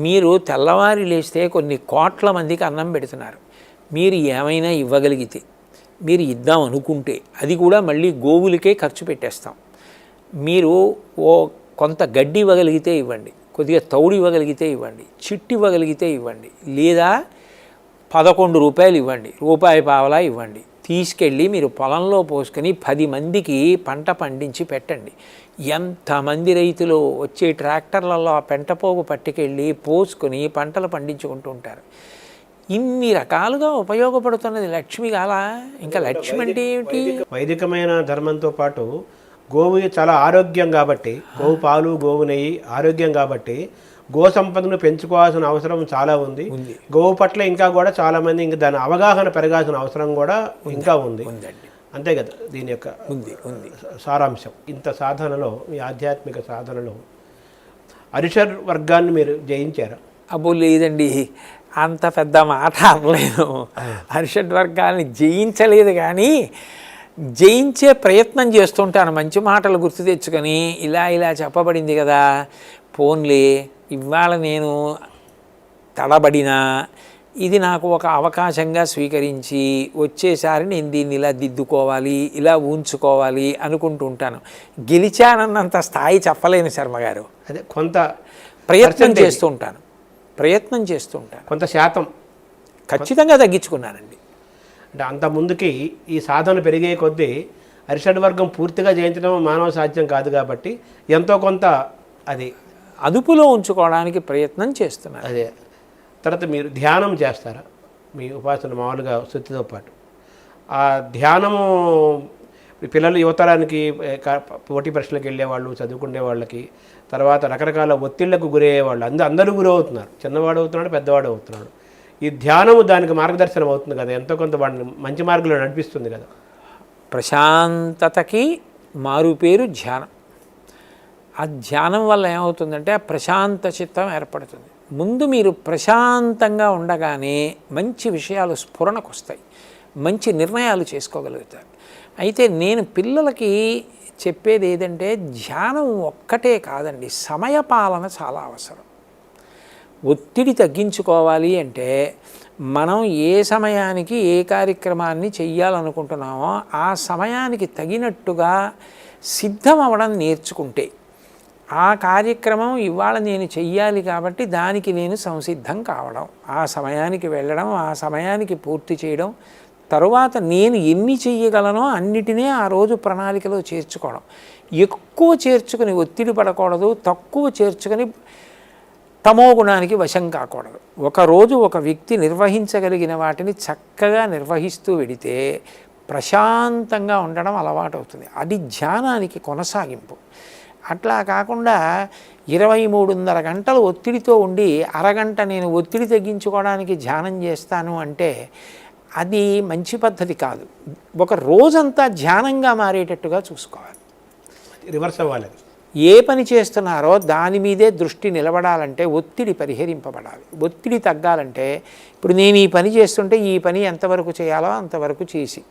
మీరు తెల్లవారి లేస్తే కొన్ని కోట్ల మందికి అన్నం పెడుతున్నారు, మీరు ఏమైనా ఇవ్వగలిగితే, మీరు ఇద్దాం అనుకుంటే అది కూడా మళ్ళీ గోవులకే ఖర్చు పెట్టేస్తాం. మీరు కొంత గడ్డి ఇవ్వగలిగితే ఇవ్వండి, కొద్దిగా తౌడు ఇవ్వగలిగితే ఇవ్వండి, చిట్టి ఇవ్వగలిగితే ఇవ్వండి, లేదా ₹11 ఇవ్వండి, ₹1 ఇవ్వండి. తీసుకెళ్ళి మీరు పొలంలో పోసుకొని 10 మందికి పంట పండించి పెట్టండి. ఎంతమంది రైతులు వచ్చే ట్రాక్టర్లలో ఆ పెంటపోగు పట్టుకెళ్ళి పోసుకొని పంటలు పండించుకుంటూ ఉంటారు. ఇన్ని రకాలుగా ఉపయోగపడుతున్నది లక్ష్మి కాలా? ఇంకా లక్ష్మి అంటే ఏమిటి? వైదికమైన ధర్మంతో పాటు గోవు చాలా ఆరోగ్యం కాబట్టి, గోవు పాలు గోవు నెయ్యి ఆరోగ్యం కాబట్టి గో సంపదను పెంచుకోవాల్సిన అవసరం చాలా ఉంది. గోవు పట్ల ఇంకా కూడా చాలామంది ఇంకా దాని అవగాహన పెరగాల్సిన అవసరం కూడా ఇంకా ఉంది. అంతే కదా దీని యొక్క సారాంశం. ఇంత సాధనలో, మీ ఆధ్యాత్మిక సాధనలో అరిషడ్ వర్గాన్ని మీరు జయించారా? అబ్బో లేదండి, అంత పెద్ద మాట అనలేదు. అరిషడ్ వర్గాన్ని జయించలేదు, కానీ జయించే ప్రయత్నం చేస్తుంటాను. మంచి మాటలు గుర్తు తెచ్చుకొని ఇలా చెప్పబడింది కదా, పోన్లే ఇవాళ నేను తడబడినా ఇది నాకు ఒక అవకాశంగా స్వీకరించి వచ్చేసారి నేను దీన్ని ఇలా దిద్దుకోవాలి, ఇలా ఉంచుకోవాలి అనుకుంటూ ఉంటాను. గెలిచానన్నంత స్థాయి చెప్పలేను శర్మగారు. అదే కొంత ప్రయత్నం చేస్తూ ఉంటాను, కొంత శాతం ఖచ్చితంగా తగ్గించుకున్నానండి. అంటే అంత ముందుకి ఈ సాధన పెరిగే కొద్దీ అరిషడ్ వర్గం పూర్తిగా జయించడం మానవ సాధ్యం కాదు కాబట్టి ఎంతో కొంత అది అదుపులో ఉంచుకోవడానికి ప్రయత్నం చేస్తున్నారు. అదే తర్వాత మీరు ధ్యానం చేస్తారా? మీ ఉపాసన మామూలుగా శుద్ధితో పాటు ఆ ధ్యానము పిల్లలు యువతరానికి పోటీ పరీక్షలకు వెళ్ళేవాళ్ళు, చదువుకునే వాళ్ళకి, తర్వాత రకరకాల ఒత్తిళ్లకు గురయ్యేవాళ్ళు అందరూ గురవుతున్నారు. చిన్నవాడు అవుతున్నాడు, పెద్దవాడు అవుతున్నాడు. ఈ ధ్యానము దానికి మార్గదర్శనం అవుతుంది కదా, ఎంతో కొంత వాడిని మంచి మార్గంలో నడిపిస్తుంది కదా. ప్రశాంతతకి మారు పేరు ధ్యానం. ఆ ధ్యానం వల్ల ఏమవుతుందంటే ఆ ప్రశాంత చిత్తం ఏర్పడుతుంది. ముందు మీరు ప్రశాంతంగా ఉండగానే మంచి విషయాలు స్ఫురణకు వస్తాయి, మంచి నిర్ణయాలు చేసుకోగలుగుతారు. అయితే నేను పిల్లలకి చెప్పేది ఏదంటే, ధ్యానం ఒక్కటే కాదండి, సమయపాలన చాలా అవసరం. ఒత్తిడి తగ్గించుకోవాలి అంటే మనం ఏ సమయానికి ఏ కార్యక్రమాన్ని చెయ్యాలనుకుంటున్నామో ఆ సమయానికి తగినట్టుగా సిద్ధం అవ్వడం నేర్చుకుంటే, ఆ కార్యక్రమం ఇవాళ నేను చెయ్యాలి కాబట్టి దానికి నేను సంసిద్ధం కావడం, ఆ సమయానికి వెళ్ళడం, ఆ సమయానికి పూర్తి చేయడం, తరువాత నేను ఎన్ని చెయ్యగలనో అన్నిటినీ ఆ రోజు ప్రణాళికలో చేర్చుకోవడం. ఎక్కువ చేర్చుకుని ఒత్తిడి పడకూడదు, తక్కువ చేర్చుకొని తమో గుణానికి వశం కాకూడదు. ఒకరోజు ఒక వ్యక్తి నిర్వహించగలిగిన వాటిని చక్కగా నిర్వహిస్తూ వెడితే ప్రశాంతంగా ఉండడం అలవాటు అవుతుంది. అది ధ్యానానికి కొనసాగింపు. అట్లా కాకుండా 23.5 గంటలు ఒత్తిడితో ఉండి అరగంట నేను ఒత్తిడి తగ్గించుకోవడానికి ధ్యానం చేస్తాను అంటే అది మంచి పద్ధతి కాదు. ఒక రోజంతా ధ్యానంగా మారేటట్టుగా చూసుకోవాలి. రివర్స్ అవ్వాలి. ఏ పని చేస్తున్నారో దాని మీదే దృష్టి నిలబడాలంటే ఒత్తిడి పరిహరింపబడాలి. ఒత్తిడి తగ్గాలంటే ఇప్పుడు నేను ఈ పని చేస్తుంటే ఈ పని ఎంతవరకు చేయాలో అంతవరకు చేసి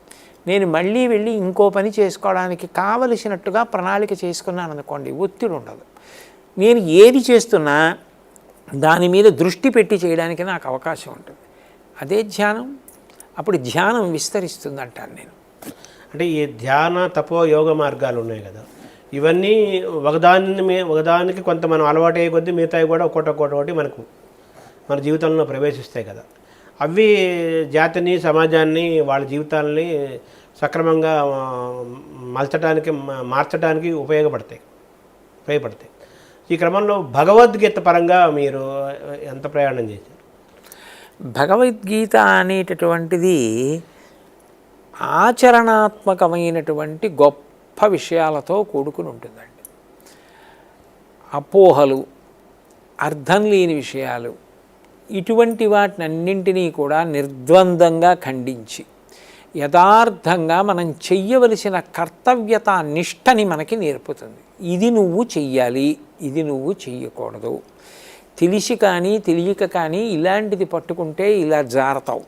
నేను మళ్ళీ వెళ్ళి ఇంకో పని చేసుకోవడానికి కావలసినట్టుగా ప్రణాళిక చేసుకున్నాను అనుకోండి, ఒత్తిడి ఉండదు. నేను ఏది చేస్తున్నా దాని మీద దృష్టి పెట్టి చేయడానికి నాకు అవకాశం ఉంటుంది. అదే ధ్యానం. అప్పుడు ధ్యానం విస్తరిస్తుంది అంటాను నేను. అంటే ఈ ధ్యాన తపో యోగ మార్గాలు ఉన్నాయి కదా, ఇవన్నీ ఒకదానికి కొంత మనం అలవాటు అయ్యే కొద్దీ మిగతాయి కూడా ఒక్కొక్కటి మనకు మన జీవితంలో ప్రవేశిస్తాయి కదా. అవి జాతిని, సమాజాన్ని, వాళ్ళ జీవితాలని సక్రమంగా మార్చడానికి ఉపయోగపడతాయి. ఈ క్రమంలో భగవద్గీత పరంగా మీరు ఎంత ప్రయాణం చేశారు? భగవద్గీత అనేటటువంటిది ఆచరణాత్మకమైనటువంటి గొప్ప విషయాలతో కూడుకుని ఉంటుందండి. అపోహలు, అర్థం లేని విషయాలు, ఇటువంటి వాటినన్నింటినీ కూడా నిర్ద్వందంగా ఖండించి యథార్థంగా మనం చెయ్యవలసిన కర్తవ్యత నిష్టని మనకి నేర్పుతుంది. ఇది నువ్వు చెయ్యాలి, ఇది నువ్వు చెయ్యకూడదు. తెలిసి కానీ తెలియక కానీ ఇలాంటిది పట్టుకుంటే ఇలా జారతావు,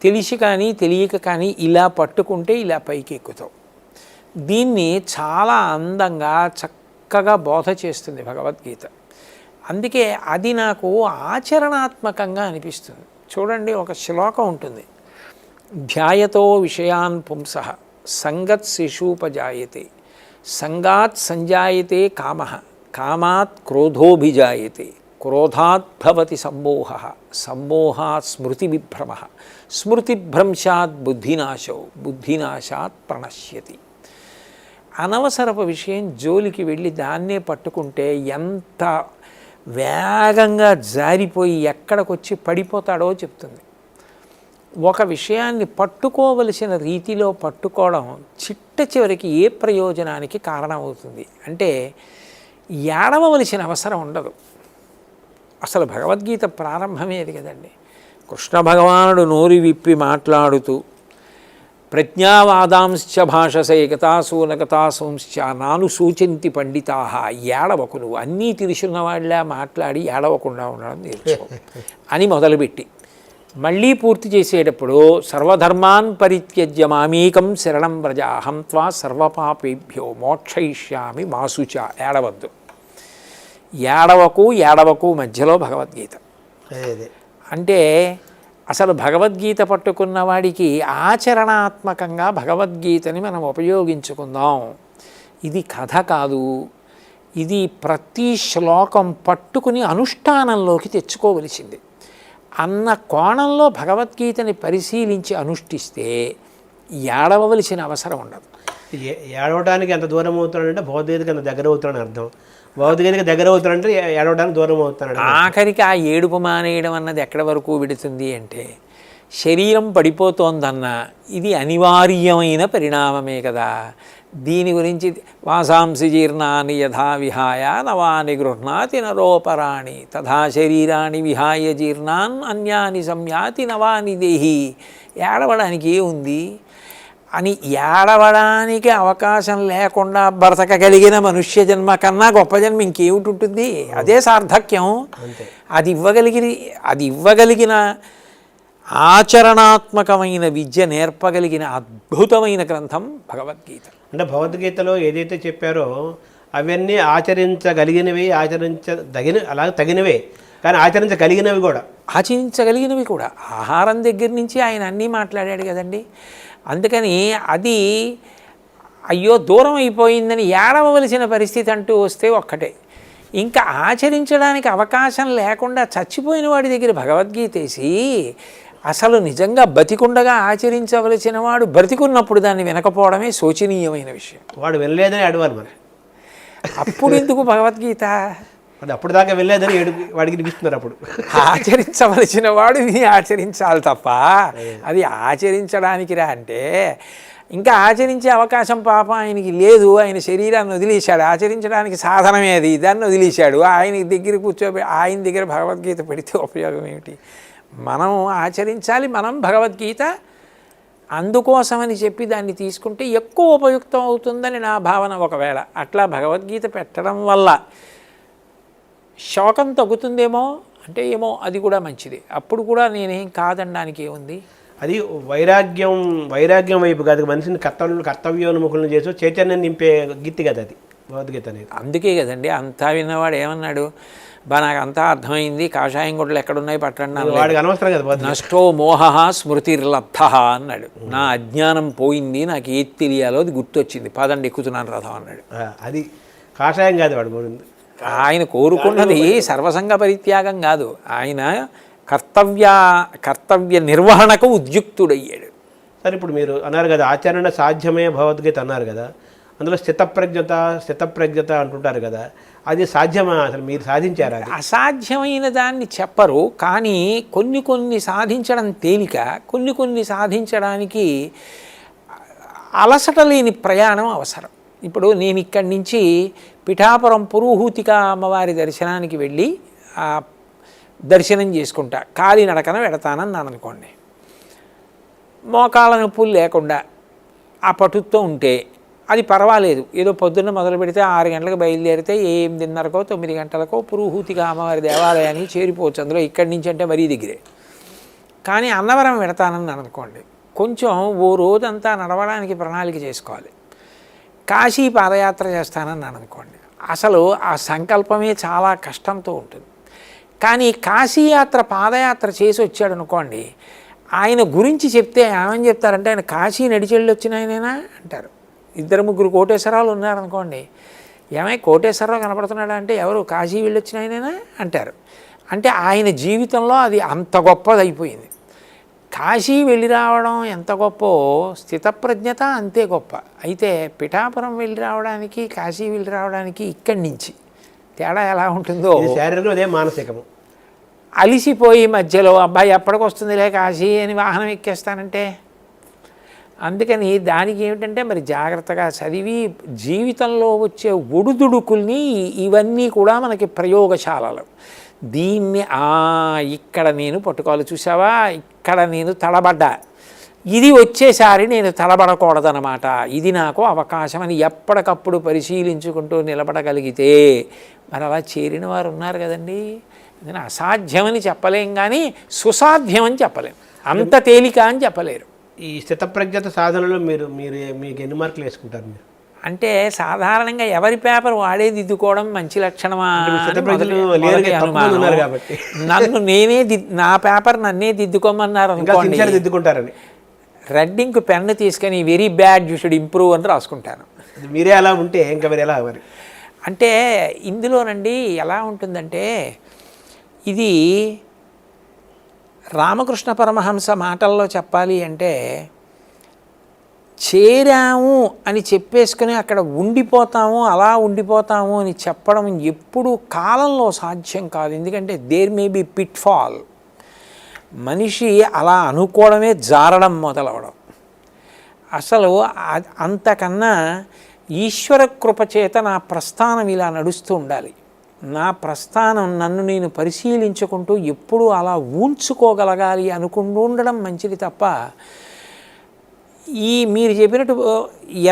తెలిసి కానీ తెలియక కానీ ఇలా పట్టుకుంటే ఇలా పైకి ఎక్కుతావు. దీన్ని చాలా అందంగా చక్కగా బోధ చేస్తుంది భగవద్గీత. అందుకే అది నాకు ఆచరణాత్మకంగా అనిపిస్తుంది. చూడండి, ఒక శ్లోకం ఉంటుంది, ధ్యాయతో విషయాన్ పుంసః సంగత్ శిశూపజాయతే సంగాత్ సంజాయతే కామః కామాత్ క్రోధోభిజాయతే క్రోధాత్ భవతి సమ్మోహః సమ్మోహాత్ స్మృతివిభ్రమః స్మృతిభ్రంశాత్ బుద్ధినాశో బుద్ధినాశాత్ ప్రణశ్యతి. అనవసరపు విషయం జోలికి వెళ్ళి దాన్నే పట్టుకుంటే ఎంత వేగంగా జారిపోయి ఎక్కడికొచ్చి పడిపోతాడో చెప్తుంది. ఒక విషయాన్ని పట్టుకోవలసిన రీతిలో పట్టుకోవడం చిట్ట చివరికి ఏ ప్రయోజనానికి కారణమవుతుంది అంటే ఏడవలసిన అవసరం ఉండదు. అసలు భగవద్గీత ప్రారంభమే అది కదండి. కృష్ణ భగవానుడు నోరు విప్పి మాట్లాడుతూ ప్రజ్ఞావాదాంశ్చ భాషసే గతాసూనగతాసంశ్చ నాను సూచింతి పండితాహ, ఏడవకు, నువ్వు అన్నీ తెలుసున్న వాళ్ళ మాట్లాడి ఏడవకుండా ఉండడం నేర్చుకో అని మొదలుపెట్టి మళ్ళీ పూర్తి చేసేటప్పుడు సర్వధర్మాన్ పరిత్యజ్య మామేకం శరణం వ్రజ అహం త్వా సర్వపాపేభ్యో మోక్షయిష్యామి మాసుచ. ఏడవద్దు, ఏడవకు మధ్యలో భగవద్గీత. అంటే అసలు భగవద్గీత పట్టుకున్న వాడికి ఆచరణాత్మకంగా భగవద్గీతని మనం ఉపయోగించుకుందాం. ఇది కథ కాదు, ఇది ప్రతి శ్లోకం పట్టుకుని అనుష్ఠానంలోకి తెచ్చుకోవలసింది అన్న కోణంలో భగవద్గీతని పరిశీలించి అనుష్ఠిస్తే ఏడవలసిన అవసరం ఉండదు. ఏడవడానికి ఎంత దూరం అవుతాడంటే భగవద్గీతకి అంత దగ్గర అవుతాడని అర్థం. భగవద్గీతకి దగ్గర అవుతాడంటే ఏడవడానికి దూరం అవుతాడు. ఆఖరికి ఆ ఏడుపు మానేయడం అన్నది ఎక్కడి వరకు విడుతుంది అంటే శరీరం పడిపోతోందన్న ఇది అనివార్యమైన పరిణామమే కదా. దీని గురించి వాసాంసి జీర్ణాన్ని యథా విహాయ నవాని గృహ్ణాతి నరోపరాణి తథా శరీరాన్ని విహాయ జీర్ణాన్ అన్యాని సంయాతి నవాని దేహి. ఏడవడానికి ఏముంది అని ఏడవడానికి అవకాశం లేకుండా బ్రతకగలిగిన మనుష్య జన్మ కన్నా గొప్ప జన్మ ఇంకేమిటి ఉంటుంది? అదే సార్థక్యం. అది ఇవ్వగలిగిన ఆచరణాత్మకమైన విద్య నేర్పగలిగిన అద్భుతమైన గ్రంథం భగవద్గీత. అంటే భగవద్గీతలో ఏదైతే చెప్పారో అవన్నీ ఆచరించగలిగినవి, అలాగే తగినవే, కానీ ఆచరించగలిగినవి కూడా. ఆహారం దగ్గర నుంచి ఆయన అన్నీ మాట్లాడాడు కదండి. అందుకని అది అయ్యో దూరం అయిపోయిందని ఏడవలసిన పరిస్థితి అంటూ వస్తే ఒక్కటే. ఇంకా ఆచరించడానికి అవకాశం లేకుండా చచ్చిపోయిన వాడి దగ్గర భగవద్గీత వేసి అసలు నిజంగా బతికుండగా ఆచరించవలసిన వాడు బ్రతికున్నప్పుడు దాన్ని వినకపోవడమే శోచనీయమైన విషయం. వాడు వెళ్ళలేదని అడవాలి మరి. అప్పుడు ఎందుకు భగవద్గీత? అప్పుడు దాకా వెళ్ళలేదని వాడికి వినిపిస్తున్నారు. అప్పుడు ఆచరించవలసిన వాడు ఆచరించాలి తప్ప అది ఆచరించడానికి రా అంటే ఇంకా ఆచరించే అవకాశం పాప ఆయనకి లేదు. ఆయన శరీరాన్ని వదిలేశాడు, ఆచరించడానికి సాధనమే అది, దాన్ని వదిలేశాడు. ఆయన దగ్గర భగవద్గీత పెడితే ఉపయోగం ఏమిటి? మనం ఆచరించాలి. మనం భగవద్గీత అందుకోసమని చెప్పి దాన్ని తీసుకుంటే ఎక్కువ ఉపయుక్తం అవుతుందని నా భావన. ఒకవేళ అట్లా భగవద్గీత పెట్టడం వల్ల శోకం తగ్గుతుందేమో అంటే ఏమో, అది కూడా మంచిది. అప్పుడు కూడా నేనేం కాదనడానికి ఏముంది. అది వైరాగ్యం వైపు కాదు, మనిషిని కర్తవ్యోన్ముఖులను చేసి చైతన్యం నింపే గీతి కదా అది భగవద్గీత అనేది. అందుకే కదండి అంతా విన్నవాడు ఏమన్నాడు, నాకు అంతా అర్థమైంది, కాషాయం గుడ్డలు ఎక్కడున్నాయి పట్టండి వాడికి అనవసరం కదా. నష్టో మోహ స్మృతిర్లబ్ధ అన్నాడు. నా అజ్ఞానం పోయింది, నాకు ఏది తెలియాలో అది గుర్తొచ్చింది, పదండి ఎక్కుతున్నాను రథం అన్నాడు. అది కాషాయం కాదు వాడు కోరింది. ఆయన కోరుకున్నది సర్వసంగ పరిత్యాగం కాదు, ఆయన కర్తవ్య నిర్వహణకు ఉద్యుక్తుడయ్యాడు. సరే, ఇప్పుడు మీరు అన్నారు కదా ఆచరణ సాధ్యమే భగవద్గీత అన్నారు కదా, అందులో స్థితప్రజ్ఞత అంటుంటారు కదా, అది సాధ్యమా? అసలు మీరు సాధించారా? అసాధ్యమైన దాన్ని చెప్పరు, కానీ కొన్ని సాధించడం తేలిక, కొన్ని సాధించడానికి అలసట లేని ప్రయాణం అవసరం. ఇప్పుడు నేను ఇక్కడి నుంచి పిఠాపురం పురుహూతిక అమ్మవారి దర్శనానికి వెళ్ళి దర్శనం చేసుకుంటా, కాలినడకన వెడతానన్నాను అనుకోండి, మోకాళ్ళ నొప్పులు లేకుండా ఆ పటుతో ఉంటే అది పర్వాలేదు. ఏదో పొద్దున్న మొదలు పెడితే 6 గంటలకు బయలుదేరితే 8:30కో 9 గంటలకో పురుహూతిక అమ్మవారి దేవాలయానికి చేరిపోవచ్చు. అందులో ఇక్కడి నుంచి అంటే మరీ దగ్గరే. కానీ అన్నవరం వెడతానన్నాను అనుకోండి, కొంచెం ఓ రోజంతా నడవడానికి ప్రణాళిక చేసుకోవాలి. కాశీ పాదయాత్ర చేస్తానన్నాను అనుకోండి, అసలు ఆ సంకల్పమే చాలా కష్టంతో ఉంటుంది. కానీ కాశీయాత్ర పాదయాత్ర చేసి వచ్చాడు అనుకోండి, ఆయన గురించి చెప్తే ఏమని చెప్తారంటే ఆయన కాశీ నడిచెళ్ళి వచ్చిన ఆయనేనా అంటారు. 2-3 కోటేశ్వరాలు ఉన్నారనుకోండి, ఏమై కోటేశ్వరరావు కనపడుతున్నాడా అంటే ఎవరు కాశీ వెళ్ళొచ్చిన ఆయనేనా అంటారు. అంటే ఆయన జీవితంలో అది అంత గొప్పది అయిపోయింది. కాశీ వెళ్ళి రావడం ఎంత గొప్పో స్థితప్రజ్ఞత అంతే గొప్ప. అయితే పిఠాపురం వెళ్ళి రావడానికి కాశీ వెళ్ళి రావడానికి ఇక్కడి నుంచి తేడా ఎలా ఉంటుందో, శారీరకం అదే మానసికము. అలిసిపోయి మధ్యలో అబ్బాయి ఎప్పటికొస్తుందిలే కాశీ అని వాహనం ఎక్కేస్తానంటే, అందుకని దానికి ఏమిటంటే మరి జాగ్రత్తగా చదివి జీవితంలో వచ్చే ఒడుదుడుకుల్ని ఇవన్నీ కూడా మనకి ప్రయోగశాలలు. దీన్ని ఇక్కడ నేను పట్టుకోవాలి, చూసావా ఇక్కడ నేను తడబడ్డా, ఇది వచ్చేసారి నేను తడబడకూడదనమాట, ఇది నాకు అవకాశం అని ఎప్పటికప్పుడు పరిశీలించుకుంటూ నిలబడగలిగితే మరి అలా చేరిన వారు ఉన్నారు కదండి. నేను అసాధ్యమని చెప్పలేం, కానీ సుసాధ్యమని చెప్పలేం, అంత తేలిక అని చెప్పలేరు. ఈ స్థితప్రజ్ఞత సాధనలో మీకు ఎన్ని మార్కులు వేసుకుంటారు మీరు? అంటే సాధారణంగా ఎవరి పేపర్ వాడే దిద్దుకోవడం మంచి లక్షణమా? నన్ను నా పేపర్ నన్నే దిద్దుకోమన్నారు అనుకోండి, దిద్దుకుంటారని రెడ్డింగ్ పెన్ను తీసుకొని very bad you should improve అని రాసుకుంటాను. మీరే అలా ఉంటే ఇంకా మీరు ఎలా మరి? అంటే ఇందులోనండి ఎలా ఉంటుందంటే, ఇది రామకృష్ణ పరమహంస మాటల్లో చెప్పాలి అంటే, చేరాము అని చెప్పేసుకుని అక్కడ ఉండిపోతాము, అలా ఉండిపోతాము అని చెప్పడం ఎప్పుడు కాలంలో సాధ్యం కాదు. ఎందుకంటే there may be pitfall. మనిషి అలా అనుకోవడమే జారడం మొదలవడం. అసలు అంతకన్నా ఈశ్వర కృపచేత నా ప్రస్థానం ఇలా నడుస్తూ ఉండాలి. నా ప్రస్థానం నన్ను నేను పరిశీలించుకుంటూ ఎప్పుడూ అలా ఊంచుకోగలగాలి అనుకుంటూ ఉండడం మంచిది తప్ప, మీరు చెప్పినట్టు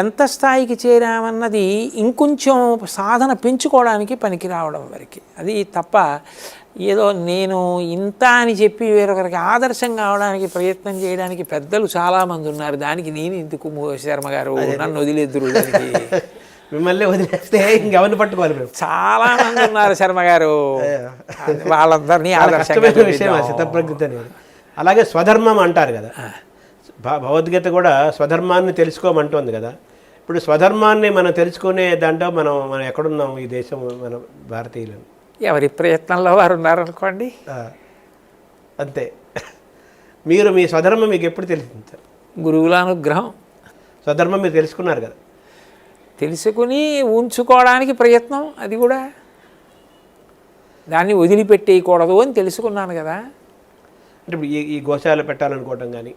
ఎంత స్థాయికి చేరామన్నది ఇంకొంచెం సాధన పెంచుకోవడానికి పనికి రావడం వరకు, అది తప్ప ఏదో నేను ఇంత అని చెప్పి వేరొకరికి ఆదర్శం కావడానికి ప్రయత్నం చేయడానికి పెద్దలు చాలామంది ఉన్నారు. దానికి నేను ఎందుకు శర్మ గారు నన్ను వదిలేద్దురు, దానికి మిమ్మల్ని వదిలేస్తే ఇంకెవరిని పట్టుకోవాలి? చాలా మంది ఉన్నారు శర్మ గారు, వాళ్ళందరినీ ఆదర్శంగా స్థితప్రజ్ఞత. అలాగే స్వధర్మం అంటారు కదా, భగవద్గీత కూడా స్వధర్మాన్ని తెలుసుకోమంటోంది కదా. ఇప్పుడు స్వధర్మాన్ని మనం తెలుసుకునే దాంట్లో మనం ఎక్కడున్నాం ఈ దేశం, మన భారతీయులను? ఎవరి ప్రయత్నంలో వారు ఉన్నారనుకోండి, అంతే. మీరు మీ స్వధర్మం మీకు ఎప్పుడు తెలిసింది సార్? గురువుల అనుగ్రహం. స్వధర్మం మీరు తెలుసుకున్నారు కదా, తెలుసుకుని ఉంచుకోవడానికి ప్రయత్నం, అది కూడా దాన్ని వదిలిపెట్టేయకూడదు అని తెలుసుకున్నాను కదా. అంటే ఇప్పుడు ఈ గోశాల పెట్టాలనుకోవటం కానీ,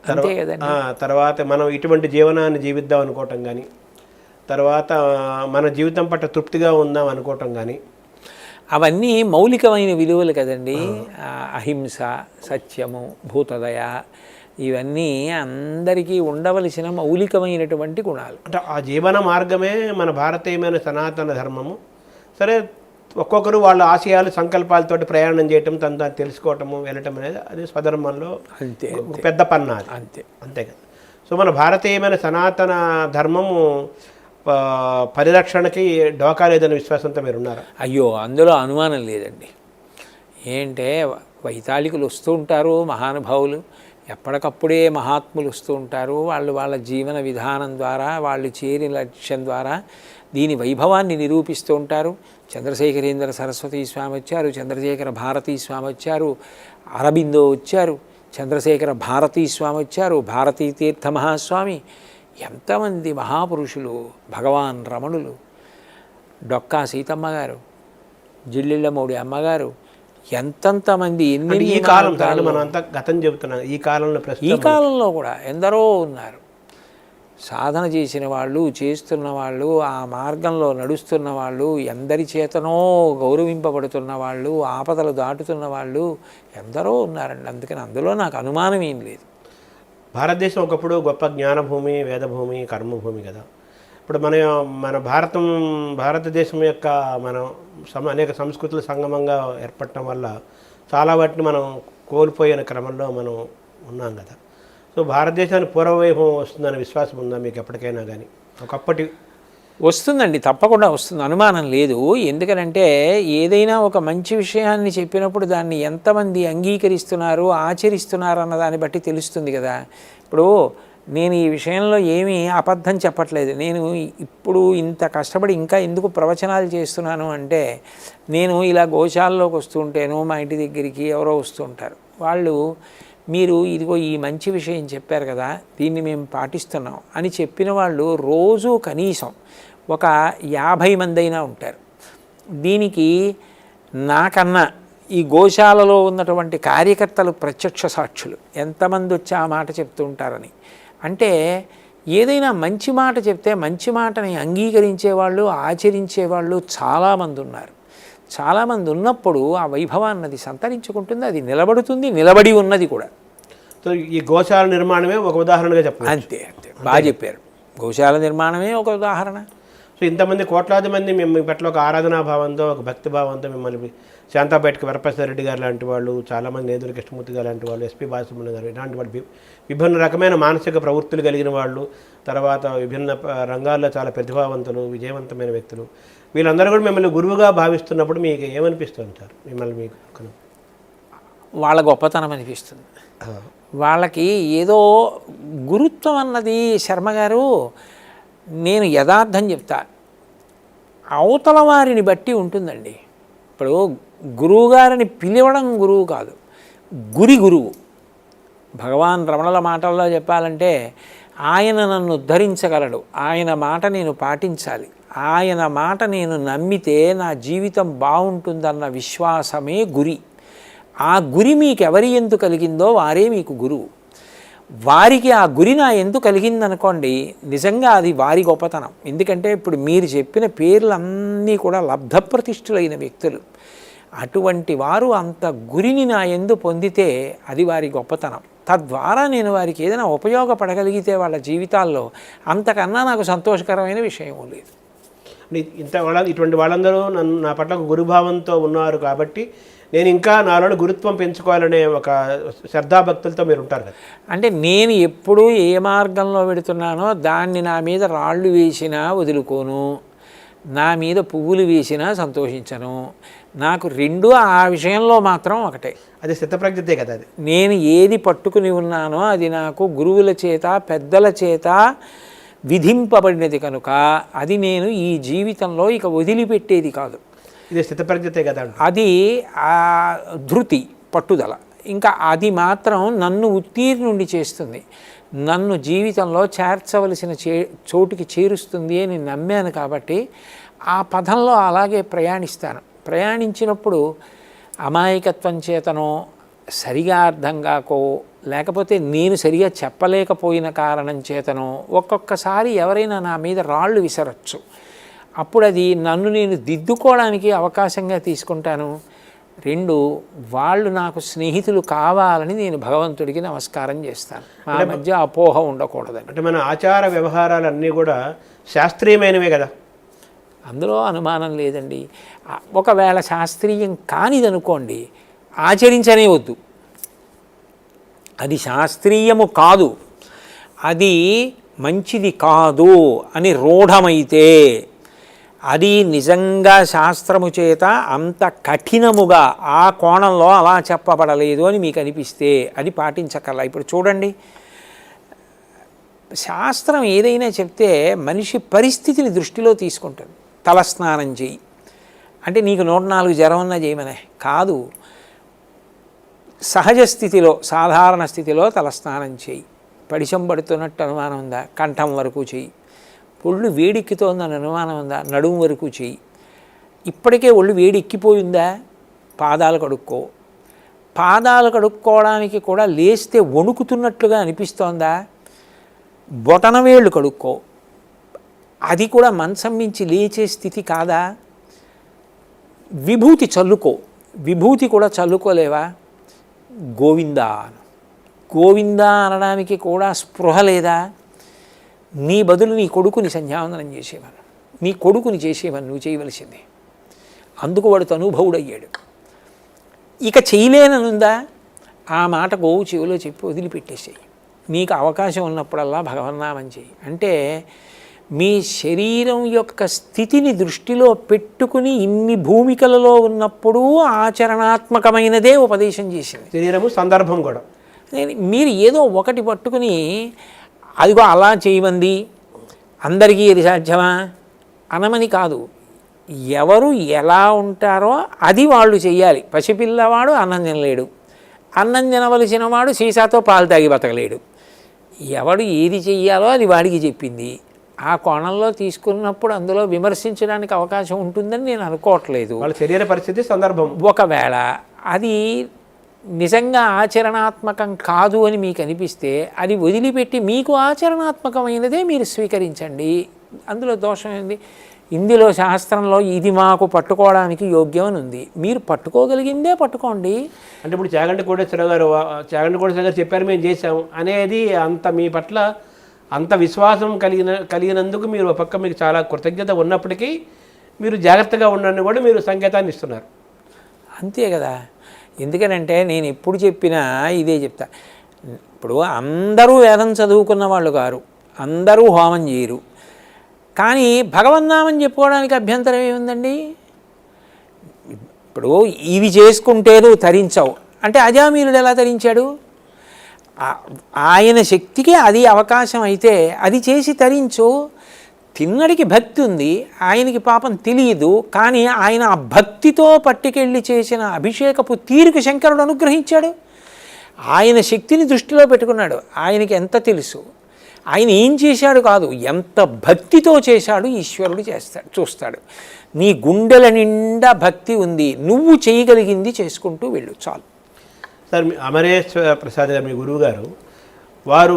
అంతే కదండి, తర్వాత మనం ఇటువంటి జీవనాన్ని జీవిద్దాం అనుకోవటం కానీ, తర్వాత మన జీవితం పట్ల తృప్తిగా ఉందాం అనుకోవటం కానీ, అవన్నీ మౌలికమైన విలువలు కదండి. అహింస, సత్యము, భూతదయ, ఇవన్నీ అందరికీ ఉండవలసిన మౌలికమైనటువంటి గుణాలు. అంటే ఆ జీవన మార్గమే మన భారతీయమైన సనాతన ధర్మము. సరే, ఒక్కొక్కరు వాళ్ళ ఆశయాలు సంకల్పాలతోటి ప్రయాణం చేయటం, తను తెలుసుకోవటము, వెళ్ళటం అనేది అది స్వధర్మంలో అంతే పెద్ద పన్న, అంతే కదా. సో మన భారతీయమైన సనాతన ధర్మము పరిరక్షణకి డోకా లేదనే విశ్వాసంతో మీరు ఉన్నారా? అయ్యో, అందులో అనుమానం లేదండి. ఏంటంటే వైతాళికులు వస్తూ ఉంటారు, మహానుభావులు ఎప్పటికప్పుడే మహాత్ములు వస్తూ ఉంటారు. వాళ్ళు వాళ్ళ జీవన విధానం ద్వారా, వాళ్ళు చేరిన లక్ష్యం ద్వారా దీని వైభవాన్ని నిరూపిస్తూ ఉంటారు. చంద్రశేఖరేంద్ర సరస్వతి స్వామి వచ్చారు, చంద్రశేఖర భారతీ స్వామి వచ్చారు, అరబిందో వచ్చారు, చంద్రశేఖర భారతీ స్వామి వచ్చారు, భారతీ తీర్థ మహాస్వామి, ఎంతమంది మహాపురుషులు, భగవాన్ రమణులు, డొక్కా సీతమ్మ గారు, జిల్లిళ్ళమూడి అమ్మగారు, ఎంతంతమంది ఎన్ని ఈ కాలం మనం అంతా గతం చెబుతున్నాం. ఈ కాలంలో ఈ కాలంలో కూడా ఎందరో ఉన్నారు. సాధన చేసిన వాళ్ళు, చేస్తున్న వాళ్ళు, ఆ మార్గంలో నడుస్తున్న వాళ్ళు, ఎందరి చేతనో గౌరవింపబడుతున్న వాళ్ళు, ఆపదలు దాటుతున్న వాళ్ళు ఎందరో ఉన్నారండి. అందుకని అందులో నాకు అనుమానం ఏం లేదు. భారతదేశం ఒకప్పుడు గొప్ప జ్ఞానభూమి, వేదభూమి, కర్మభూమి కదా. ఇప్పుడు మన భారతదేశం యొక్క అనేక సంస్కృతుల సంగమంగా ఏర్పడటం వల్ల చాలా వాటిని మనం కోల్పోయిన క్రమంలో మనం ఉన్నాం కదా. సో భారతదేశానికి పూర్వవైభవం వస్తుందనే విశ్వాసం ఉందా మీకు ఎప్పటికైనా? కానీ ఒకప్పటి వస్తుందండి, తప్పకుండా వస్తుంది, అనుమానం లేదు. ఎందుకనంటే ఏదైనా ఒక మంచి విషయాన్ని చెప్పినప్పుడు దాన్ని ఎంతమంది అంగీకరిస్తున్నారు, ఆచరిస్తున్నారు అన్న దాన్ని బట్టి తెలుస్తుంది కదా. ఇప్పుడు నేను ఈ విషయంలో ఏమీ అబద్ధం చెప్పట్లేదు. నేను ఇప్పుడు ఇంత కష్టపడి ఇంకా ఎందుకు ప్రవచనాలు చేస్తున్నాను అంటే, నేను ఇలా గోశాలలోకి వస్తూ ఉంటేను మా ఇంటి దగ్గరికి ఎవరో వస్తూ ఉంటారు. వాళ్ళు మీరు ఇదిగో ఈ మంచి విషయం చెప్పారు కదా, దీన్ని మేము పాటిస్తున్నాం అని చెప్పిన వాళ్ళు రోజు కనీసం ఒక 50 మంది అయినా ఉంటారు. దీనికి నాకన్నా ఈ గోశాలలో ఉన్నటువంటి కార్యకర్తలు ప్రత్యక్ష సాక్షులు. ఎంతమంది వచ్చి ఆ మాట చెప్తూ ఉంటారని. అంటే ఏదైనా మంచి మాట చెప్తే మంచి మాటని అంగీకరించేవాళ్ళు, ఆచరించేవాళ్ళు చాలామంది ఉన్నారు. చాలామంది ఉన్నప్పుడు ఆ వైభవాన్నది సంతరించుకుంటుంది, అది నిలబడుతుంది, నిలబడి ఉన్నది కూడా. సో ఈ గోశాల నిర్మాణమే ఒక ఉదాహరణగా చెప్పాలి. అంతే అంతే, బాగా చెప్పారు. గోశాల నిర్మాణమే ఒక ఉదాహరణ. సో ఇంతమంది కోట్లాది మంది మీ పట్ల ఒక ఆరాధనా భావంతో, ఒక భక్తి భావంతో మిమ్మల్ని శాంతాపేటకి వరప్రసాద్ రెడ్డి గారు లాంటి వాళ్ళు, చాలామంది నేదురు కృష్ణమూర్తి గారు లాంటి వాళ్ళు, ఎస్పీ బాలసుబ్రహ్మణ్యం గారు, ఇలాంటి వాళ్ళు విభిన్న రకమైన మానసిక ప్రవృత్తులు కలిగిన వాళ్ళు, తర్వాత విభిన్న రంగాల్లో చాలా ప్రతిభావంతులు, విజయవంతమైన వ్యక్తులు, వీళ్ళందరూ కూడా మిమ్మల్ని గురువుగా భావిస్తున్నప్పుడు మీకు ఏమనిపిస్తూ ఉంటారు? మిమ్మల్ని మీకు వాళ్ళ గొప్పతనం అనిపిస్తుంది. వాళ్ళకి ఏదో గురుత్వం అన్నది శర్మ గారు, నేను యథార్థం చెప్తా, అవతల వారిని బట్టి ఉంటుందండి. ఇప్పుడు గురువుగారిని పిలవడం గురువు కాదు, గురువు. భగవాన్ రమణుల మాటల్లో చెప్పాలంటే, ఆయన నన్ను ఉద్ధరించగలడు, ఆయన మాట నేను పాటించాలి, ఆయన మాట నేను నమ్మితే నా జీవితం బాగుంటుందన్న విశ్వాసమే గురి. ఆ గురి మీకు ఎవరి ఎందుకు కలిగిందో వారే మీకు గురువు. వారికి ఆ గురి నా ఎందుకు కలిగిందనుకోండి, నిజంగా అది వారి గొప్పతనం. ఎందుకంటే ఇప్పుడు మీరు చెప్పిన పేర్లన్నీ కూడా లబ్ధప్రతిష్ఠులైన వ్యక్తులు. అటువంటి వారు అంత గురిని నా ఎందు పొందితే అది వారి గొప్పతనం. తద్వారా నేను వారికి ఏదైనా ఉపయోగపడగలిగితే వాళ్ళ జీవితాల్లో, అంతకన్నా నాకు సంతోషకరమైన విషయం లేదు. ఇటువంటి వాళ్ళందరూ నా పట్ల గురుభావంతో ఉన్నారు కాబట్టి నేను ఇంకా నాలో గురుత్వం పెంచుకోవాలనే ఒక శ్రద్ధాభక్తులతో మీరు ఉంటారు కదా. అంటే నేను ఎప్పుడూ ఏ మార్గంలో పెడుతున్నానో దాన్ని నా మీద రాళ్ళు వేసినా వదులుకోను, నా మీద పువ్వులు వేసినా సంతోషించను. నాకు రెండు ఆ విషయంలో మాత్రం ఒకటే. అది స్థితప్రజ్ఞతే కదా. అది నేను ఏది పట్టుకుని ఉన్నానో అది నాకు గురువుల చేత, పెద్దల చేత విధింపబడినది కనుక అది నేను ఈ జీవితంలో ఇక వదిలిపెట్టేది కాదు. ఇది స్థితప్రజ్ఞతే కదా. అది ఆ ధృతి, పట్టుదల. ఇంకా అది మాత్రం నన్ను ఉత్తీర్ణుండి చేస్తుంది, నన్ను జీవితంలో చేర్చవలసిన చోటుకి చేరుస్తుంది అని నమ్మాను. కాబట్టి ఆ పదంలో అలాగే ప్రయాణిస్తాను. ప్రయాణించినప్పుడు అమాయకత్వం చేతనో, సరిగా అర్థం కాకో, లేకపోతే నేను సరిగా చెప్పలేకపోయిన కారణం చేతనో ఒక్కొక్కసారి ఎవరైనా నా మీద రాళ్ళు విసరచ్చు. అప్పుడు అది నన్ను నేను దిద్దుకోవడానికి అవకాశంగా తీసుకుంటాను. రెండు, వాళ్ళు నాకు స్నేహితులు కావాలని నేను భగవంతుడికి నమస్కారం చేస్తాను. మా మధ్య అపోహ ఉండకూడదని. అంటే మన ఆచార వ్యవహారాలన్నీ కూడా శాస్త్రీయమైనవే కదా. అందులో అనుమానం లేదండి. ఒకవేళ శాస్త్రీయం కానిదనుకోండి, ఆచరించనే వద్దు. అది శాస్త్రీయము కాదు, అది మంచిది కాదు అని రూఢమైతే అది నిజంగా శాస్త్రము చేత అంత కఠినముగా ఆ కోణంలో అలా చెప్పబడలేదు అని మీకు అనిపిస్తే అది పాటించక్కర్లా. ఇప్పుడు చూడండి, శాస్త్రం ఏదైనా చెప్తే మనిషి పరిస్థితిని దృష్టిలో తీసుకుంటుంది. తలస్నానం చేయి అంటే నీకు 104 జ్వరం ఉన్నా చేయమనే కాదు, సహజ స్థితిలో సాధారణ స్థితిలో తలస్నానం చేయి. పడిశం పడుతున్నట్టు అనుమానం ఉందా, కంఠం వరకు చెయ్యి. ఒళ్ళు వేడెక్కుతోందని అనుమానం ఉందా, నడుము వరకు చెయ్యి. ఇప్పటికే ఒళ్ళు వేడెక్కిపోయిందా, పాదాలు కడుక్కో. పాదాలు కడుక్కోవడానికి కూడా లేస్తే వణుకుతున్నట్లుగా అనిపిస్తోందా, బొటనవేళ్ళు కడుక్కో. అది కూడా మంచం మించి లేచే స్థితి కాదా, విభూతి చల్లుకో. విభూతి కూడా చల్లుకోలేవా, గోవిందా గోవిందా అనడానికి కూడా స్పృహ లేదా? నీ బదులు నీ కొడుకుని సంధ్యావందనం చేసేవారు, నీ కొడుకుని చేసేవారు, నువ్వు చేయవలసిందే. అందుకు వాడు తనుభవుడయ్యాడు. ఇక చేయలేననుందా, ఆ మాట గోవు చెవిలో చెప్పి వదిలిపెట్టేసేయి. నీకు అవకాశం ఉన్నప్పుడల్లా భగవన్నామం చేయి. అంటే మీ శరీరం యొక్క స్థితిని దృష్టిలో పెట్టుకుని ఇన్ని భూమికలలో ఉన్నప్పుడు ఆచరణాత్మకమైనదే ఉపదేశం చేసింది. శరీరము సందర్భం కూడా మీరు ఏదో ఒకటి పట్టుకుని అదిగో అలా చేయమంది అందరికీ ఇది సాధ్యమా అనమని కాదు. ఎవరు ఎలా ఉంటారో అది వాళ్ళు చెయ్యాలి. పసిపిల్లవాడు అన్నం తినలేడు, అన్నం తినవలసిన వాడు సీసాతో పాలు తాగి బతకలేడు. ఎవడు ఏది చెయ్యాలో అది వాడికి చెప్పింది. ఆ కోణంలో తీసుకున్నప్పుడు అందులో విమర్శించడానికి అవకాశం ఉంటుందని నేను అనుకోవట్లేదు. వాళ్ళ శరీర పరిస్థితి సందర్భం. ఒకవేళ అది నిజంగా ఆచరణాత్మకం కాదు అని మీకు అనిపిస్తే అది వదిలిపెట్టి మీకు ఆచరణాత్మకమైనదే మీరు స్వీకరించండి. అందులో దోషం ఏంది? ఇందులో శాస్త్రంలో ఇది మాకు పట్టుకోవడానికి యోగ్యం అని ఉంది, మీరు పట్టుకోగలిగిందే పట్టుకోండి. అంటే ఇప్పుడు చాగంటి కోటేశ్వరరావు గారు చెప్పారు మేము చేసాము అనేది అంత మీ పట్ల అంత విశ్వాసం కలిగినందుకు మీరు పక్క మీకు చాలా కృతజ్ఞత ఉన్నప్పటికీ మీరు జాగ్రత్తగా ఉండని కూడా మీరు సంకేతాన్ని ఇస్తున్నారు. అంతే కదా. ఎందుకనంటే నేను ఎప్పుడు చెప్పినా ఇదే చెప్తా. ఇప్పుడు అందరూ వేదం చదువుకున్న వాళ్ళు కారు, అందరూ హోమం చేయరు, కానీ భగవన్నామం చెప్పుకోవడానికి అభ్యంతరం ఏముందండి? ఇప్పుడు ఇవి చేసుకుంటే నువ్వు తరించావు అంటే అజామీనుడు ఎలా తరించాడు? ఆయన శక్తికి అది అవకాశం అయితే అది చేసి తరించు. తిన్నడికి భక్తి ఉంది, ఆయనకి పాపం తెలియదు, కానీ ఆయన ఆ భక్తితో పట్టుకెళ్ళి చేసిన అభిషేకపు తీరుకు శంకరుడు అనుగ్రహించాడు. ఆయన శక్తిని దృష్టిలో పెట్టుకున్నాడు. ఆయనకి ఎంత తెలుసు, ఆయన ఏం చేశాడు కాదు, ఎంత భక్తితో చేశాడు ఈశ్వరుడు చూస్తాడు. నీ గుండెల నిండా భక్తి ఉంది, నువ్వు చేయగలిగింది చేసుకుంటూ వెళ్ళు చాలు. సార్, అమరేశ్వర ప్రసాద్ గారు మీ గురువు గారు, వారు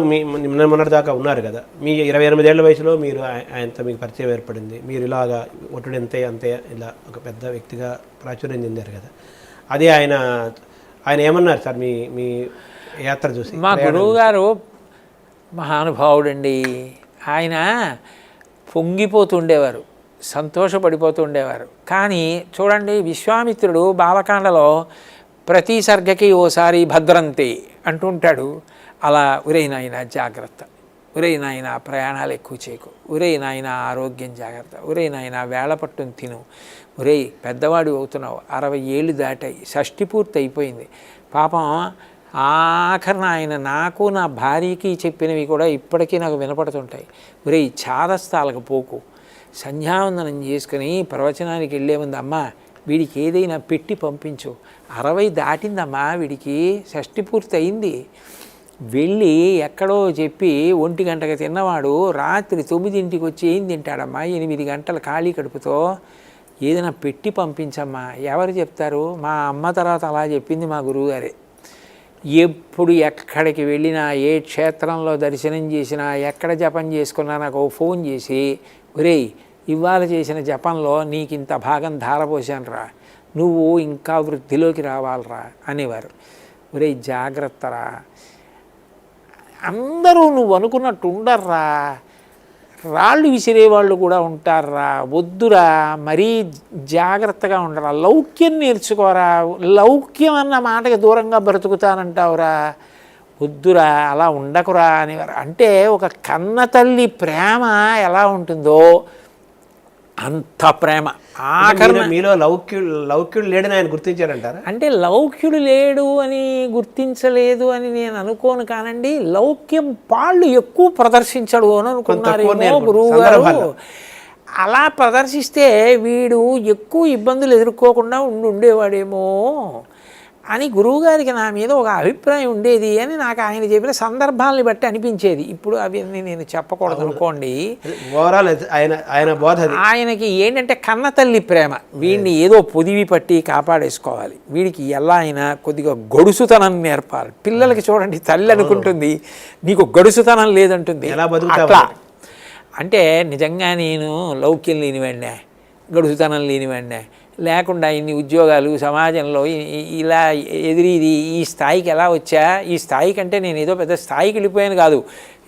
మొన్నటిదాకా ఉన్నారు కదా, మీ 28 ఏళ్ల వయసులో మీరు ఆయనతో మీకు పరిచయం ఏర్పడింది. మీరు ఇలాగా ఒట్టుడు అంతే ఇలా ఒక పెద్ద వ్యక్తిగా ప్రాచుర్యం చెందారు కదా. అది ఆయన ఏమన్నారు సార్ మీ యాత్ర చూసి? మా గురువు గారు మహానుభావుడండి. ఆయన పొంగిపోతుండేవారు, సంతోషపడిపోతుండేవారు. కానీ చూడండి, విశ్వామిత్రుడు బాలకాండలో ప్రతి సర్గకి ఓసారి భద్రంతే అంటుంటాడు. అలా ఒరేయ్ నాయన జాగ్రత్త, ఒరేయ్ నాయన ప్రయాణాలు ఎక్కువ చేయకు, ఒరేయ్ నాయన ఆరోగ్యం జాగ్రత్త, ఒరేయ్ నాయన వేళ పట్టును తిను, ఒరేయ్ పెద్దవాడు అవుతున్నావు, 60 ఏళ్ళు దాటాయి, షష్ఠి పూర్తి అయిపోయింది. పాపం ఆఖరణ ఆయన నాకు నా భార్యకి చెప్పినవి కూడా ఇప్పటికీ నాకు వినపడుతుంటాయి. ఒరేయ్ చాదస్తాలకు పోకు, సంధ్యావందనం చేసుకుని ప్రవచనానికి వెళ్ళే ముందు అమ్మ వీడికి ఏదైనా పెట్టి పంపించు, 60 దాటిందమ్మా, వీడికి షష్ఠి పూర్తి అయింది, వెళ్ళి ఎక్కడో చెప్పి 1 గంటకి తిన్నవాడు రాత్రి 9ంటికి వచ్చి ఏం తింటాడమ్మా, 8 గంటల ఖాళీ కడుపుతో ఏదైనా పెట్టి పంపించమ్మా. ఎవరు చెప్తారు? మా అమ్మ తర్వాత అలా చెప్పింది మా గురువుగారే. ఎప్పుడు ఎక్కడికి వెళ్ళినా, ఏ క్షేత్రంలో దర్శనం చేసినా, ఎక్కడ జపం చేసుకున్నా నాకు ఫోన్ చేసి, ఒరేయ్ ఇవాళ చేసిన జపంలో నీకు ఇంత భాగం ధారపోసానురా, నువ్వు ఇంకా వృద్ధిలోకి రావాలరా అనేవారు. ఒరేయ్ జాగ్రత్తరా, అందరూ నువ్వు అనుకున్నట్టు ఉండర్రా, రాళ్ళు విసిరేవాళ్ళు కూడా ఉంటారా, వద్దురా, మరీ జాగ్రత్తగా ఉండరా, లౌక్యం నేర్చుకోరా, లౌక్యం అన్న మాటకి దూరంగా బ్రతుకుతానంటావురా, వద్దురా అలా ఉండకురా అనేవారు. అంటే ఒక కన్న తల్లి ప్రేమ ఎలా ఉంటుందో అంత ప్రేమ. మీలో లౌక్యుడు లేడని ఆయన గుర్తించారంటారా? అంటే లౌక్యుడు లేడు అని గుర్తించలేదు అని నేను అనుకోను కానండి, లౌక్యం పాళ్ళు ఎక్కువ ప్రదర్శించడు అని అనుకున్నారేమో గురువు గారు. అలా ప్రదర్శిస్తే వీడు ఎక్కువ ఇబ్బందులు ఎదుర్కోకుండా ఉండేవాడేమో అని గురువుగారికి నా మీద ఒక అభిప్రాయం ఉండేది అని నాకు ఆయన చెప్పిన సందర్భాలని బట్టి అనిపించేది. ఇప్పుడు అవన్నీ నేను చెప్పకూడదు అనుకోండి. ఆయనకి ఏంటంటే కన్న తల్లి ప్రేమ, వీడిని ఏదో పొదివి పట్టి కాపాడేసుకోవాలి, వీడికి ఎలా అయినా కొద్దిగా గొడుసుతనం నేర్పాలి. పిల్లలకి చూడండి, తల్లి అనుకుంటుంది నీకు గొడుసుతనం లేదంటుంది. అట్లా అంటే నిజంగా నేను లౌక్యం లేనివాడినే, గడుసుతనం లేనివాడినే, లేకుండా ఇన్ని ఉద్యోగాలు సమాజంలో ఇలా ఎదిరిది ఈ స్థాయికి ఎలా వచ్చా, ఈ స్థాయి కంటే నేను ఏదో పెద్ద స్థాయికి వెళ్ళిపోయాను కాదు,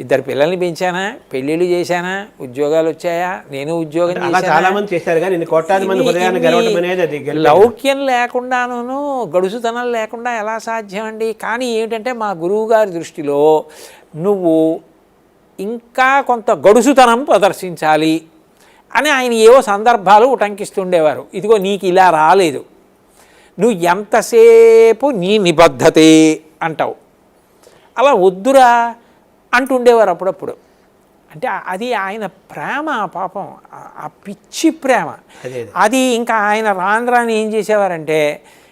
2 పిల్లల్ని పెంచానా, పెళ్ళిళ్ళు చేశానా, ఉద్యోగాలు వచ్చాయా, నేను ఉద్యోగం లౌక్యం లేకుండాను గడుసుతనం లేకుండా ఎలా సాధ్యం అండి? కానీ ఏమిటంటే మా గురువుగారి దృష్టిలో నువ్వు ఇంకా కొంత గడుసుతనం ప్రదర్శించాలి అని ఆయన ఏవో సందర్భాలు ఉటంకిస్తుండేవారు. ఇదిగో నీకు ఇలా రాలేదు, నువ్వు ఎంతసేపు నీ నిబద్ధతే అంటావు, అలా వద్దురా అంటుండేవారు అప్పుడప్పుడు. అంటే అది ఆయన ప్రేమ, పాపం ఆ పిచ్చి ప్రేమ. అది ఇంకా ఆయన రాంధ్రాన్ని ఏం చేసేవారంటే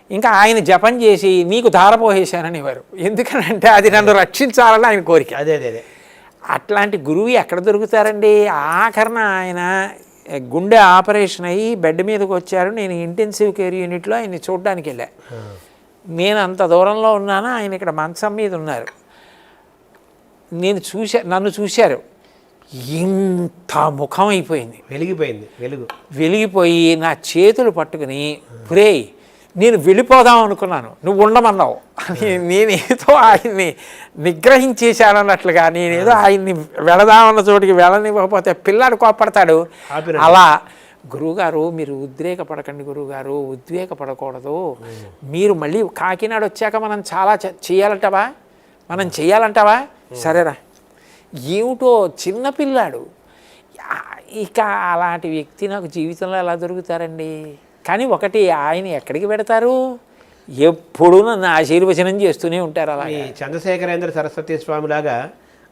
ఇంకా ఆయన జపం చేసి నీకు ధారపోసేశాననేవారు. ఎందుకనంటే అది నన్ను రక్షించాలని ఆయన కోరిక. అదే అట్లాంటి గురువు ఎక్కడ దొరుకుతారండి? ఆఖరణ ఆయన గుండె ఆపరేషన్ అయ్యి బెడ్ మీదకి వచ్చారు. నేను ఇంటెన్సివ్ కేర్ యూనిట్లో ఆయన్ని చూడడానికి వెళ్ళా. నేను అంత దూరంలో ఉన్నాను, ఆయన ఇక్కడ మంచం మీద ఉన్నారు. నన్ను చూశారు, ఇంత ముఖం అయిపోయింది, వెలిగిపోయి నా చేతులు పట్టుకుని ప్రేయ్ నేను వెళ్ళిపోదాం అనుకున్నాను, నువ్వు ఉండమన్నావు అని నేనేదో ఆయన్ని నిగ్రహించేశానన్నట్లుగా, నేనేదో ఆయన్ని వెళదామన్న చోటికి వెళ్ళనివ్వకపోతే పిల్లాడు కోపడతాడు. అలా గురువుగారు మీరు ఉద్రేకపడకండి గురువుగారు, ఉద్వేగపడకూడదు, మీరు మళ్ళీ కాకినాడ వచ్చాక మనం చాలా చేయాలంటావా సరేరా, ఏమిటో చిన్నపిల్లాడు. ఇక అలాంటి వ్యక్తి నాకు జీవితంలో ఎలా దొరుకుతారండి? కానీ ఒకటి, ఆయన ఎక్కడికి పెడతారు, ఎప్పుడూ నన్ను ఆశీర్వచనం చేస్తూనే ఉంటారు. అలా చంద్రశేఖరేంద్ర సరస్వతి స్వామి లాగా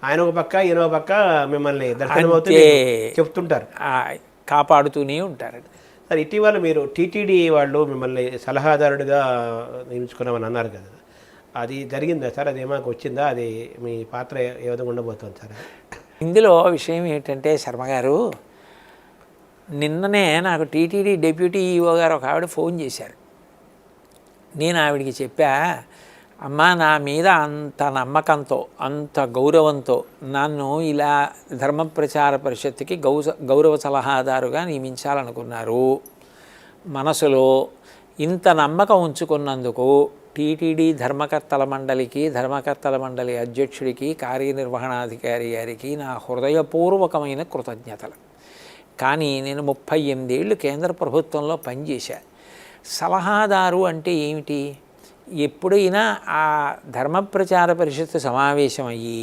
ఆయన ఒక పక్క ఈయన ఒక పక్క మిమ్మల్ని చెప్తుంటారు, కాపాడుతూనే ఉంటారు. సార్ ఇటీవల మీరు టీటీడీ వాళ్ళు మిమ్మల్ని సలహాదారుడిగా నియమించుకున్నామని అన్నారు కదా, అది జరిగిందా సార్? అది ఏమాకు వచ్చిందా? అది మీ పాత్ర ఏ విధంగా ఉండబోతుంది సార్? ఇందులో విషయం ఏంటంటే శర్మగారు, నిన్ననే నాకు టీటీడీ డిప్యూటీ ఈఓ గారు ఒక ఆవిడ ఫోన్ చేశారు. నేను ఆవిడికి చెప్పా, అమ్మ నా మీద అంత నమ్మకంతో అంత గౌరవంతో నన్ను ఇలా ధర్మ ప్రచార పరిషత్తుకి గౌరవ సలహాదారుగా నియమించాలనుకున్నారు. మనసులో ఇంత నమ్మకం ఉంచుకున్నందుకు టీటీడీ ధర్మకర్తల మండలి అధ్యక్షుడికి, కార్యనిర్వహణాధికారి గారికి నా హృదయపూర్వకమైన కృతజ్ఞతలు. కానీ నేను 38 ఏళ్ళు కేంద్ర ప్రభుత్వంలో పనిచేశా. సలహాదారు అంటే ఏమిటి? ఎప్పుడైనా ఆ ధర్మ ప్రచార పరిషత్తు సమావేశం అయ్యి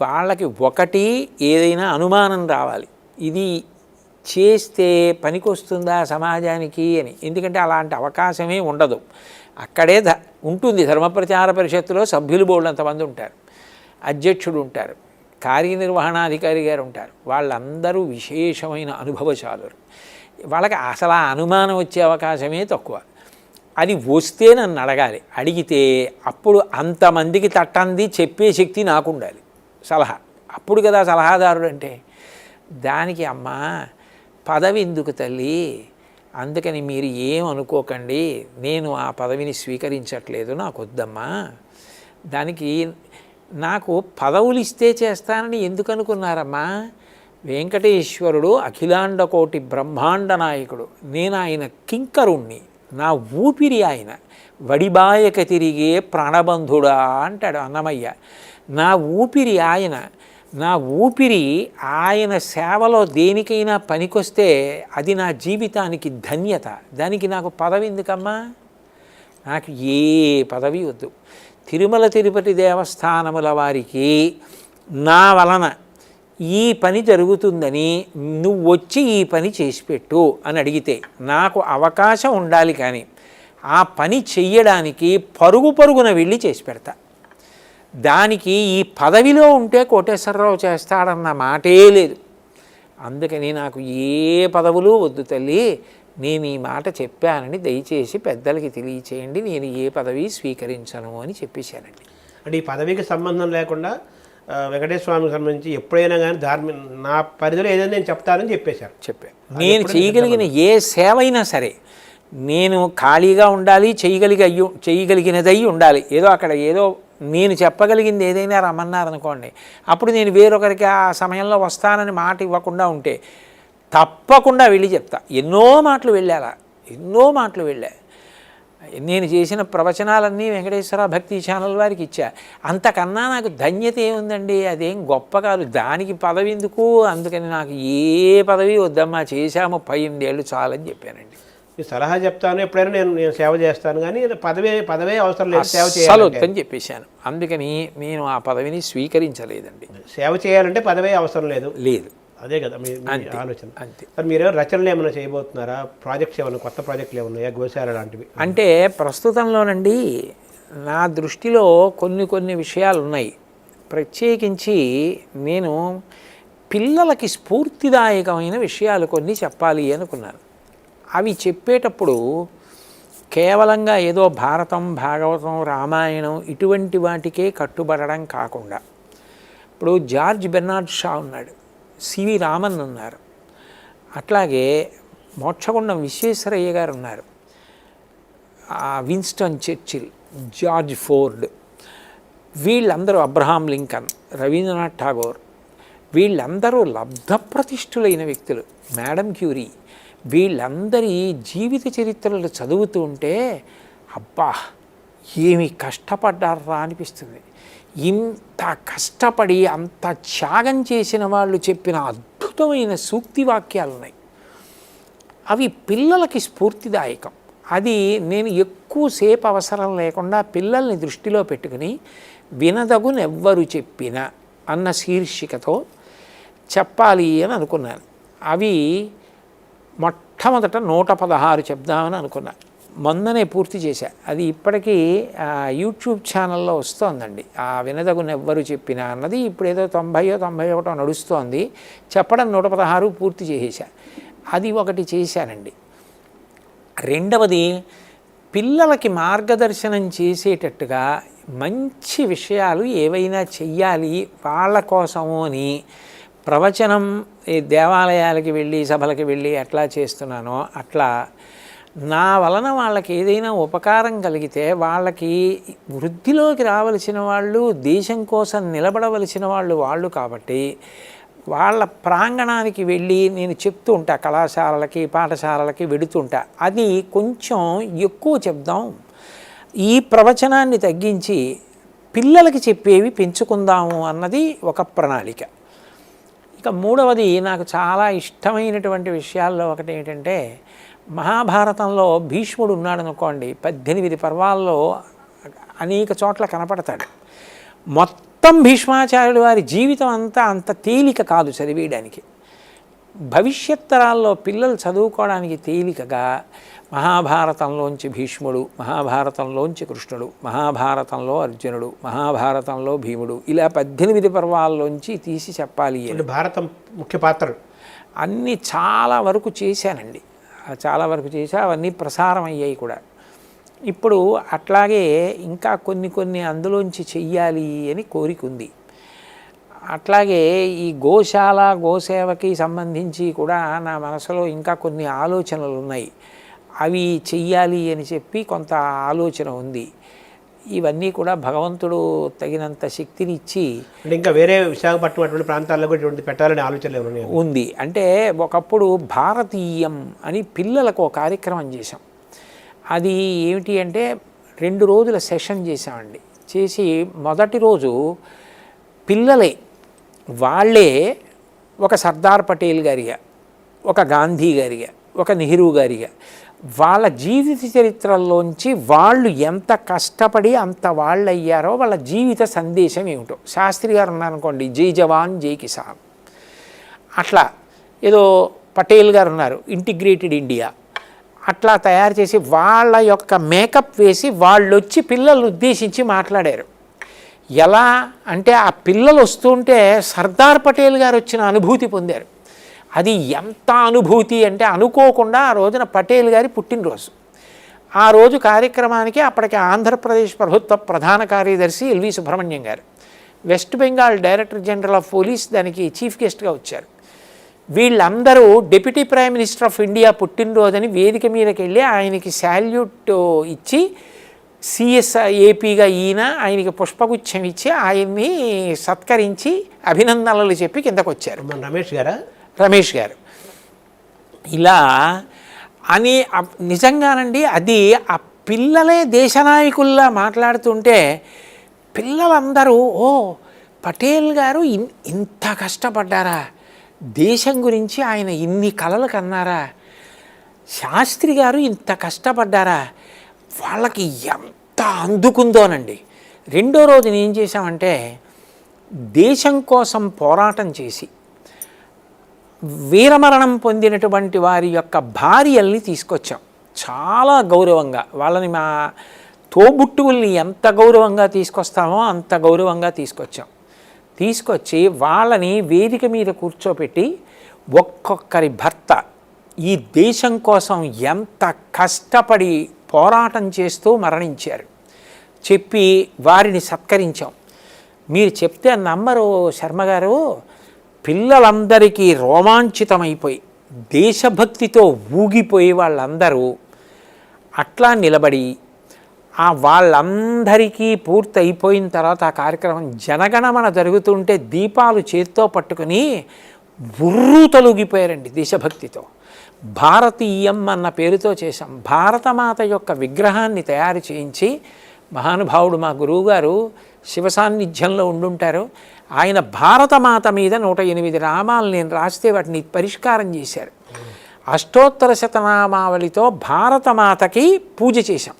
వాళ్ళకి ఒకటి ఏదైనా అనుమానం రావాలి, ఇది చేస్తే పనికొస్తుందా సమాజానికి అని. ఎందుకంటే అలాంటి అవకాశమే ఉండదు. అక్కడే ఉంటుంది ధర్మ ప్రచార పరిషత్తులో సభ్యులు బోర్డు అంతమంది ఉంటారు, అధ్యక్షుడు ఉంటారు, కార్యనిర్వహణాధికారి గారు ఉంటారు. వాళ్ళందరూ విశేషమైన అనుభవశాలురు. వాళ్ళకి అసలు ఆ అనుమానం వచ్చే అవకాశమే తక్కువ. అది వస్తే నన్ను అడగాలి, అడిగితే అప్పుడు అంతమందికి తట్టంది చెప్పే శక్తి నాకు ఉండాలి, సలహా. అప్పుడు కదా సలహాదారుడు అంటే. దానికి అమ్మా పదవి ఎందుకు తల్లి, అందుకని మీరు ఏమనుకోకండి, నేను ఆ పదవిని స్వీకరించట్లేదు, నాకు వద్దమ్మా. దానికి నాకు పదవులు ఇస్తే చేస్తానని ఎందుకు అనుకున్నారమ్మా? వెంకటేశ్వరుడు అఖిలాండ కోటి బ్రహ్మాండ నాయకుడు, నేను ఆయన కింకరుణ్ణి, నా ఊపిరి ఆయన, వడిబాయక తిరిగే ప్రాణబంధుడా అంటాడు అన్నమయ్య. నా ఊపిరి ఆయన, నా ఊపిరి ఆయన సేవలో దేనికైనా పనికొస్తే అది నా జీవితానికి ధన్యత. దానికి నాకు పదవి ఎందుకమ్మా? నాకు ఏ పదవి వద్దు. తిరుమల తిరుపతి దేవస్థానముల వారికి నా వలన ఈ పని జరుగుతుందని నువ్వు వచ్చి ఈ పని చేసి పెట్టు అని అడిగితే నాకు అవకాశం ఉండాలి, కానీ ఆ పని చెయ్యడానికి పరుగున వెళ్ళి చేసి పెడతా. దానికి ఈ పదవిలో ఉంటే కోటేశ్వరరావు చేస్తాడన్న మాటే లేదు. అందుకని నాకు ఏ పదవులు వద్దు తల్లి, నేను ఈ మాట చెప్పానని దయచేసి పెద్దలకి తెలియచేయండి, నేను ఏ పదవి స్వీకరించను అని చెప్పేశానండి. అంటే ఈ పదవికి సంబంధం లేకుండా వెంకటేశ్వర స్వామికి సంబంధించి ఎప్పుడైనా కానీ నా పరిధిలో ఏదైనా నేను చెప్తానని చెప్పాను. నేను చేయగలిగిన ఏ సేవ అయినా సరే, నేను ఖాళీగా ఉండాలి, చేయగలిగినదై ఉండాలి. ఏదో అక్కడ ఏదో నేను చెప్పగలిగింది ఏదైనా రమ్మన్నారనుకోండి, అప్పుడు నేను వేరొకరికి ఆ సమయంలో వస్తానని మాట ఇవ్వకుండా ఉంటే తప్పకుండా వెళ్ళి చెప్తా. ఎన్నో మాటలు వెళ్ళా. నేను చేసిన ప్రవచనాలన్నీ వెంకటేశ్వర భక్తి ఛానల్ వారికి ఇచ్చా. అంతకన్నా నాకు ధన్యత ఏముందండి, అదేం గొప్ప కాదు. దానికి పదవి ఎందుకు? అందుకని నాకు ఏ పదవి వద్దమ్మా, చేశాము 38 ఏళ్ళు చాలని చెప్పానండి. మీ సలహా చెప్తాను, ఎప్పుడైనా నేను సేవ చేస్తాను, కానీ పదవే అవసరం లేదు, సేవ చేయాలని చెప్పేశాను. అందుకని నేను ఆ పదవిని స్వీకరించలేదండి. సేవ చేయాలంటే పదవే అవసరం లేదు. అదే కదా మీ ఆలోచన. అంతే. సార్ మీరు రచనలు ఏమైనా చేయబోతున్నారా? ప్రాజెక్ట్స్ ఏమైనా, కొత్త ప్రాజెక్టులు ఏమన్నాయా, గోశాల లాంటివి? అంటే ప్రస్తుతంలోనండి నా దృష్టిలో కొన్ని విషయాలు ఉన్నాయి. ప్రత్యేకించి నేను పిల్లలకి స్ఫూర్తిదాయకమైన విషయాలు కొన్ని చెప్పాలి అనుకున్నాను. అవి చెప్పేటప్పుడు కేవలంగా ఏదో భారతం, భాగవతం, రామాయణం ఇటువంటి వాటికే కట్టుబడడం కాకుండా, ఇప్పుడు జార్జ్ బెర్నార్డ్ షా ఉన్నాడు, సివి రామన్ ఉన్నారు, అట్లాగే మోక్షగుండం విశ్వేశ్వరయ్య గారు ఉన్నారు, విన్స్టన్ చర్చిల్, జార్జ్ ఫోర్డ్, వీళ్ళందరూ, అబ్రహాం లింకన్, రవీంద్రనాథ్ ఠాగూర్, వీళ్ళందరూ లబ్ధప్రతిష్ఠులైన వ్యక్తులు, మేడం క్యూరీ, వీళ్ళందరి జీవిత చరిత్రలు చదువుతూ ఉంటే అబ్బా ఏమి కష్టపడ్డారా అనిపిస్తుంది. ఇంత కష్టపడి అంత త్యాగం చేసిన వాళ్ళు చెప్పిన అద్భుతమైన సూక్తి వాక్యాలు ఉన్నాయి. అవి పిల్లలకి స్ఫూర్తిదాయకం. అది నేను ఎక్కువసేపు అవసరం లేకుండా పిల్లల్ని దృష్టిలో పెట్టుకుని వినదగునెవ్వరు చెప్పిన అన్న శీర్షికతో చెప్పాలి అని అనుకున్నాను. అవి మొట్టమొదట 116 చెప్దామని అనుకున్నాను. మొన్ననే పూర్తి చేశా. అది ఇప్పటికీ యూట్యూబ్ ఛానల్లో వస్తోందండి. ఆ వినదగునెవ్వరు చెప్పినా అన్నది ఇప్పుడు ఏదో 90-91 నడుస్తోంది. చెప్పడం 116 పూర్తి చేసేసా. అది ఒకటి చేశానండి. రెండవది, పిల్లలకి మార్గదర్శనం చేసేటట్టుగా మంచి విషయాలు ఏవైనా చెయ్యాలి వాళ్ళ కోసము అని ప్రవచనం దేవాలయాలకి వెళ్ళి సభలకి వెళ్ళి ఎట్లా చేస్తున్నానో అట్లా నా వలన వాళ్ళకి ఏదైనా ఉపకారం కలిగితే, వాళ్ళకి వృద్ధిలోకి రావలసిన వాళ్ళు, దేశం కోసం నిలబడవలసిన వాళ్ళు కాబట్టి వాళ్ళ ప్రాంగణానికి వెళ్ళి నేను చెప్తూ ఉంటా, కళాశాలలకి పాఠశాలలకి వెడుతుంటా. అది కొంచెం ఎక్కువ చెప్దాం, ఈ ప్రవచనాన్ని తగ్గించి పిల్లలకి చెప్పేవి పెంచుకుందాము అన్నది ఒక ప్రణాళిక. ఇక మూడవది, నాకు చాలా ఇష్టమైనటువంటి విషయాల్లో ఒకటి ఏంటంటే, మహాభారతంలో భీష్ముడు ఉన్నాడు అనుకోండి, 18 పర్వాల్లో అనేక చోట్ల కనపడతాడు. మొత్తం భీష్మాచార్యుల వారి జీవితం అంతా అంత తేలిక కాదు చదివేయడానికి. భవిష్యత్ తరాల్లో పిల్లలు చదువుకోవడానికి తేలికగా మహాభారతంలోంచి భీష్ముడు, మహాభారతంలోంచి కృష్ణుడు, మహాభారతంలో అర్జునుడు, మహాభారతంలో భీముడు, ఇలా 18 పర్వాల్లోంచి తీసి చెప్పాలి అని భారతం ముఖ్య పాత్రలు అన్నీ చాలా వరకు చేశానండి. చాలా వరకు చేశా, అవన్నీ ప్రసారం అయ్యాయి కూడా. ఇప్పుడు అట్లాగే ఇంకా కొన్ని అందులోంచి చెయ్యాలి అని కోరిక ఉంది. అట్లాగే ఈ గోశాల గోసేవకి సంబంధించి కూడా నా మనసులో ఇంకా కొన్ని ఆలోచనలు ఉన్నాయి. అవి చెయ్యాలి అని చెప్పి కొంత ఆలోచన ఉంది. ఇవన్నీ కూడా భగవంతుడు తగినంత శక్తిని ఇచ్చి, ఇంకా వేరే విశాఖపట్నం అటువంటి ప్రాంతాల్లో కూడా ఇటువంటి పెట్టాలనే ఆలోచన ఉంది. అంటే ఒకప్పుడు భారతీయం అని పిల్లలకు ఒక కార్యక్రమం చేశాం. అది ఏమిటి అంటే 2 రోజుల సెషన్ చేశామండి. చేసి మొదటి రోజు పిల్లలే వాళ్ళే ఒక సర్దార్ పటేల్ గారిగా, ఒక గాంధీ గారిగా, ఒక నెహ్రూ గారిగా వాళ్ళ జీవిత చరిత్రల్లోంచి వాళ్ళు ఎంత కష్టపడి అంత వాళ్ళు అయ్యారో వాళ్ళ జీవిత సందేశం ఏమిటో. శాస్త్రి గారు ఉన్నారనుకోండి, జై జవాన్ జై కిసాన్, అట్లా ఏదో పటేల్ గారు ఉన్నారు ఇంటిగ్రేటెడ్ ఇండియా, అట్లా తయారు చేసి వాళ్ళ యొక్క మేకప్ వేసి వాళ్ళు వచ్చి పిల్లల్ని ఉద్దేశించి మాట్లాడారు. ఎలా అంటే ఆ పిల్లలు వస్తుంటే సర్దార్ పటేల్ గారు వచ్చిన అనుభూతి పొందారు. అది ఎంత అనుభూతి అంటే అనుకోకుండా ఆ రోజున పటేల్ గారి పుట్టినరోజు. ఆ రోజు కార్యక్రమానికి అప్పటికి ఆంధ్రప్రదేశ్ ప్రభుత్వ ప్రధాన కార్యదర్శి L V Subrahmanyam garu, West Bengal director general of police దానికి చీఫ్ గెస్ట్గా వచ్చారు. వీళ్ళందరూ deputy prime minister of India పుట్టినరోజని వేదిక మీదకి వెళ్ళి ఆయనకి శాల్యూట్ ఇచ్చి, సిఎస్ ఏపీగా ఈయన ఆయనకి పుష్పగుచ్చం ఇచ్చి ఆయన్ని సత్కరించి అభినందనలు చెప్పి కిందకు వచ్చారు. రమేష్ గారు ఇలా అని నిజంగానండి, అది ఆ పిల్లలే దేశనాయకుల్లా మాట్లాడుతుంటే పిల్లలందరూ ఓ పటేల్ గారు ఇంత కష్టపడ్డారా, దేశం గురించి ఆయన ఇన్ని కలలు కన్నారా, శాస్త్రి గారు ఇంత కష్టపడ్డారా, వాళ్ళకి ఎంత అందుకుందోనండి. రెండో రోజున ఏం చేశామంటే దేశం కోసం పోరాటం చేసి వీరమరణం పొందినటువంటి వారి యొక్క భార్యల్ని తీసుకొచ్చాం. చాలా గౌరవంగా వాళ్ళని, మా తోబుట్టువుల్ని ఎంత గౌరవంగా తీసుకొస్తామో అంత గౌరవంగా తీసుకొచ్చి వాళ్ళని వేదిక మీద కూర్చోపెట్టి ఒక్కొక్కరి భర్త ఈ దేశం కోసం ఎంత కష్టపడి పోరాటం చేస్తూ మరణించారు చెప్పి వారిని సత్కరించాం. మీరు చెప్తే నమ్మరు శర్మగారు, పిల్లలందరికీ రోమాంచితమైపోయి దేశభక్తితో ఊగిపోయి వాళ్ళందరూ అట్లా నిలబడి వాళ్ళందరికీ పూర్తి అయిపోయిన తర్వాత ఆ కార్యక్రమం జనగణమన జరుగుతుంటే దీపాలు చేత్తో పట్టుకుని ఉర్రు తొలగిపోయారండి దేశభక్తితో. భారతీయం అన్న పేరుతో చేశాం. భారతమాత యొక్క విగ్రహాన్ని తయారు చేయించి మహానుభావుడు మా గురువుగారు శివ సాన్నిధ్యంలో ఉండుంటారు, ఆయన భారతమాత మీద 108 నామాలు నేను రాస్తే వాటిని పరిష్కారం చేశారు. అష్టోత్తర శతనామావళితో భారతమాతకి పూజ చేశాం.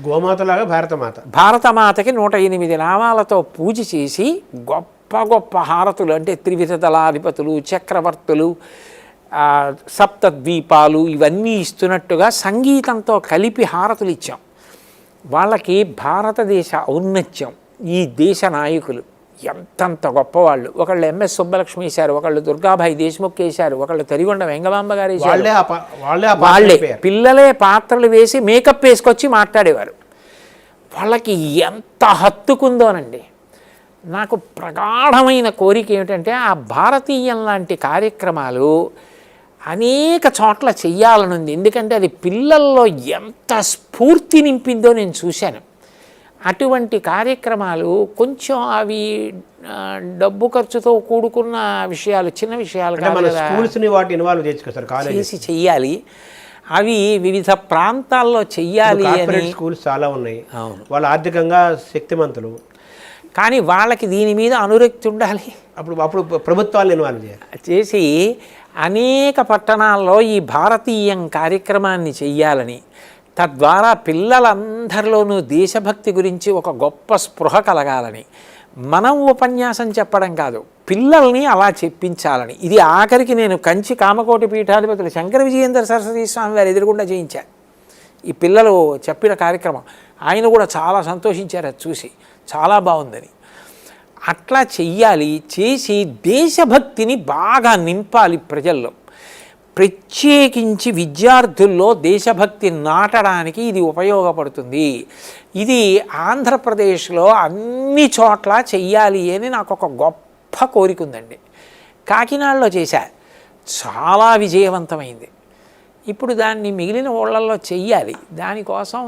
గోమాతలాగా భారతమాతకి 108 నామాలతో పూజ చేసి గొప్ప గొప్ప హారతులు, అంటే త్రివిధ దళాధిపతులు, చక్రవర్తులు, సప్తద్వీపాలు ఇవన్నీ ఇస్తున్నట్టుగా సంగీతంతో కలిపి హారతులు ఇచ్చాం. వాళ్ళకి భారతదేశ ఔన్నత్యం, ఈ దేశ నాయకులు ఎంతంత గొప్పవాళ్ళు. ఒకళ్ళు ఎంఎస్ సుబ్బలక్ష్మి వేశారు, ఒకళ్ళు దుర్గాబాయి దేశ్ముఖ్ వేశారు, ఒకళ్ళు తరిగొండ వెంగమాంబ గారు వేశారు. వాళ్ళే పిల్లలే పాత్రలు వేసి మేకప్ వేసుకొచ్చి మాట్లాడేవారు. వాళ్ళకి ఎంత హత్తుకుందోనండి. నాకు ప్రగాఢమైన కోరిక ఏమిటంటే ఆ భారతీయం లాంటి కార్యక్రమాలు అనేక చోట్ల చెయ్యాలనుంది. ఎందుకంటే అది పిల్లల్లో ఎంత స్ఫూర్తి నింపిందో నేను చూశాను. అటువంటి కార్యక్రమాలు కొంచెం అవి డబ్బు ఖర్చుతో కూడుకున్న విషయాలు, చిన్న విషయాలు చేసి చెయ్యాలి. అవి వివిధ ప్రాంతాల్లో చెయ్యాలి అని స్కూల్స్ చాలా ఉన్నాయి. వాళ్ళు ఆర్థికంగా శక్తిమంతులు, కానీ వాళ్ళకి దీని మీద అనురక్తి ఉండాలి. అప్పుడు ప్రభుత్వాలు ఇన్వాల్వ్ చేసి అనేక పట్టణాల్లో ఈ భారతీయం కార్యక్రమాన్ని చెయ్యాలని, తద్వారా పిల్లలందరిలోనూ దేశభక్తి గురించి ఒక గొప్ప స్పృహ కలగాలని, మనం ఉపన్యాసం చెప్పడం కాదు, పిల్లల్ని అలా చెప్పించాలని. ఇది ఆఖరికి నేను కంచి కామకోటి పీఠాధిపతులు శంకర విజయేంద్ర సరస్వతి స్వామి వారి ఎదురుగుండా చేయించాను ఈ పిల్లలు చెప్పిన కార్యక్రమం. ఆయన కూడా చాలా సంతోషించారు అది చూసి, చాలా బాగుందని. అట్లా చెయ్యాలి, చేసి దేశభక్తిని బాగా నింపాలి ప్రజల్లో. ప్రత్యేకించి విద్యార్థుల్లో దేశభక్తి నాటడానికి ఇది ఉపయోగపడుతుంది. ఇది ఆంధ్రప్రదేశ్లో అన్ని చోట్ల చెయ్యాలి అని నాకు ఒక గొప్ప కోరిక ఉందండి. కాకినాడలో చేశా, చాలా విజయవంతమైంది. ఇప్పుడు దాన్ని మిగిలిన ఊళ్ళల్లో చెయ్యాలి. దానికోసం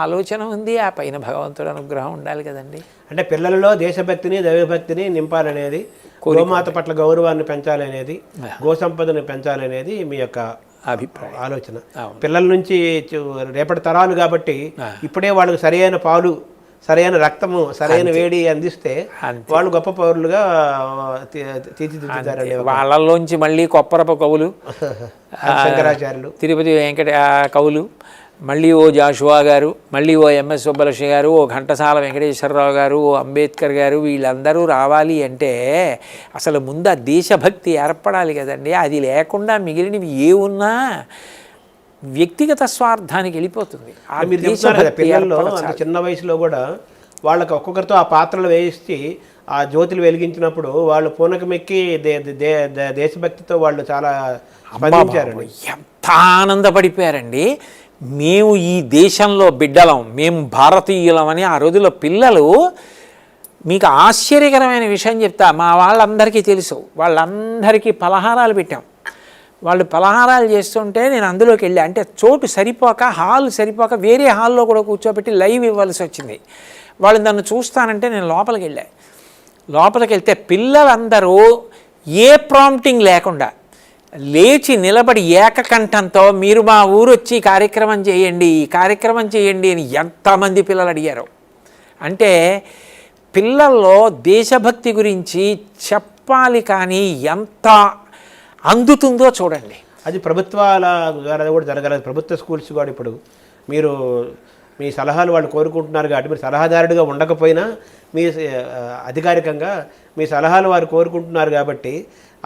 ఆలోచన ఉంది. ఆ పైన భగవంతుడు అనుగ్రహం ఉండాలి కదండి. అంటే పిల్లలలో దేశభక్తిని దైవభక్తిని నింపాలనేది, గోమాత పట్ల గౌరవాన్ని పెంచాలనేది, గోసంపదను పెంచాలనేది మీ యొక్క అభిప్రాయం, ఆలోచన. పిల్లల నుంచి రేపటి తరాలు కాబట్టి ఇప్పుడే వాళ్ళకి సరైన పాలు, సరైన రక్తము, సరైన వేడి అందిస్తే వాళ్ళు గొప్ప పౌరులుగా తీర్చిదిద్దుతారండి. వాళ్ళల్లోంచి మళ్ళీ కొప్పరప కవులు, శంకరాచార్యులు, తిరుపతి వెంకట కవులు, మళ్ళీ ఓ జాషువా గారు, మళ్ళీ ఓ ఎంఎస్ సుబ్బలక్ష్మి గారు, ఓ ఘంటసాల వెంకటేశ్వరరావు గారు, ఓ అంబేద్కర్ గారు, వీళ్ళందరూ రావాలి అంటే అసలు ముందు ఆ దేశభక్తి ఏర్పడాలి కదండి. అది లేకుండా మిగిలినవి ఏ ఉన్నా వ్యక్తిగత స్వార్థానికి వెళ్ళిపోతుంది. ఆ మీరు చెప్తున్నారు కదా పిల్లల్లో అంత చిన్న వయసులో కూడా వాళ్ళకి ఒక్కొక్కరితో ఆ పాత్రలు వేయించి ఆ జ్యోతులు వెలిగించినప్పుడు వాళ్ళు పూనకమెక్కి దేశభక్తితో వాళ్ళు చాలా స్పందించారండి. ఎంత ఆనందపడిపోయారండి. మేము ఈ దేశంలో బిడ్డలం, మేము భారతీయులమని ఆ రోజుల్లో పిల్లలు. మీకు ఆశ్చర్యకరమైన విషయం చెప్తా, మా వాళ్ళందరికీ తెలుసు, వాళ్ళందరికీ పలహారాలు పెట్టాం. వాళ్ళు పలహారాలు చేస్తుంటే నేను అందులోకి వెళ్ళా. అంటే చోటు సరిపోక, హాల్ సరిపోక వేరే హాల్లో కూడా కూర్చోబెట్టి లైవ్ ఇవ్వాల్సి వచ్చింది. వాళ్ళు నన్ను చూస్తానంటే నేను లోపలికి వెళ్ళా. లోపలికి వెళ్తే పిల్లలందరూ ఏ ప్రాంప్టింగ్ లేకుండా లేచి నిలబడి ఏకకంఠంతో మీరు మా ఊరు వచ్చి కార్యక్రమం చేయండి, ఈ కార్యక్రమం చేయండి అని ఎంతమంది పిల్లలు అడిగారు. అంటే పిల్లల్లో దేశభక్తి గురించి చెప్పాలి, కానీ ఎంత అందుతుందో చూడండి. అది ప్రభుత్వాల ద్వారా కూడా జరగలేదు. ప్రభుత్వ స్కూల్స్ కూడా ఇప్పుడు మీరు మీ సలహాలు వాళ్ళు కోరుకుంటున్నారు కాబట్టి మీరు సలహాదారుడిగా ఉండకపోయినా మీ అధికారికంగా మీ సలహాలు వారు కోరుకుంటున్నారు కాబట్టి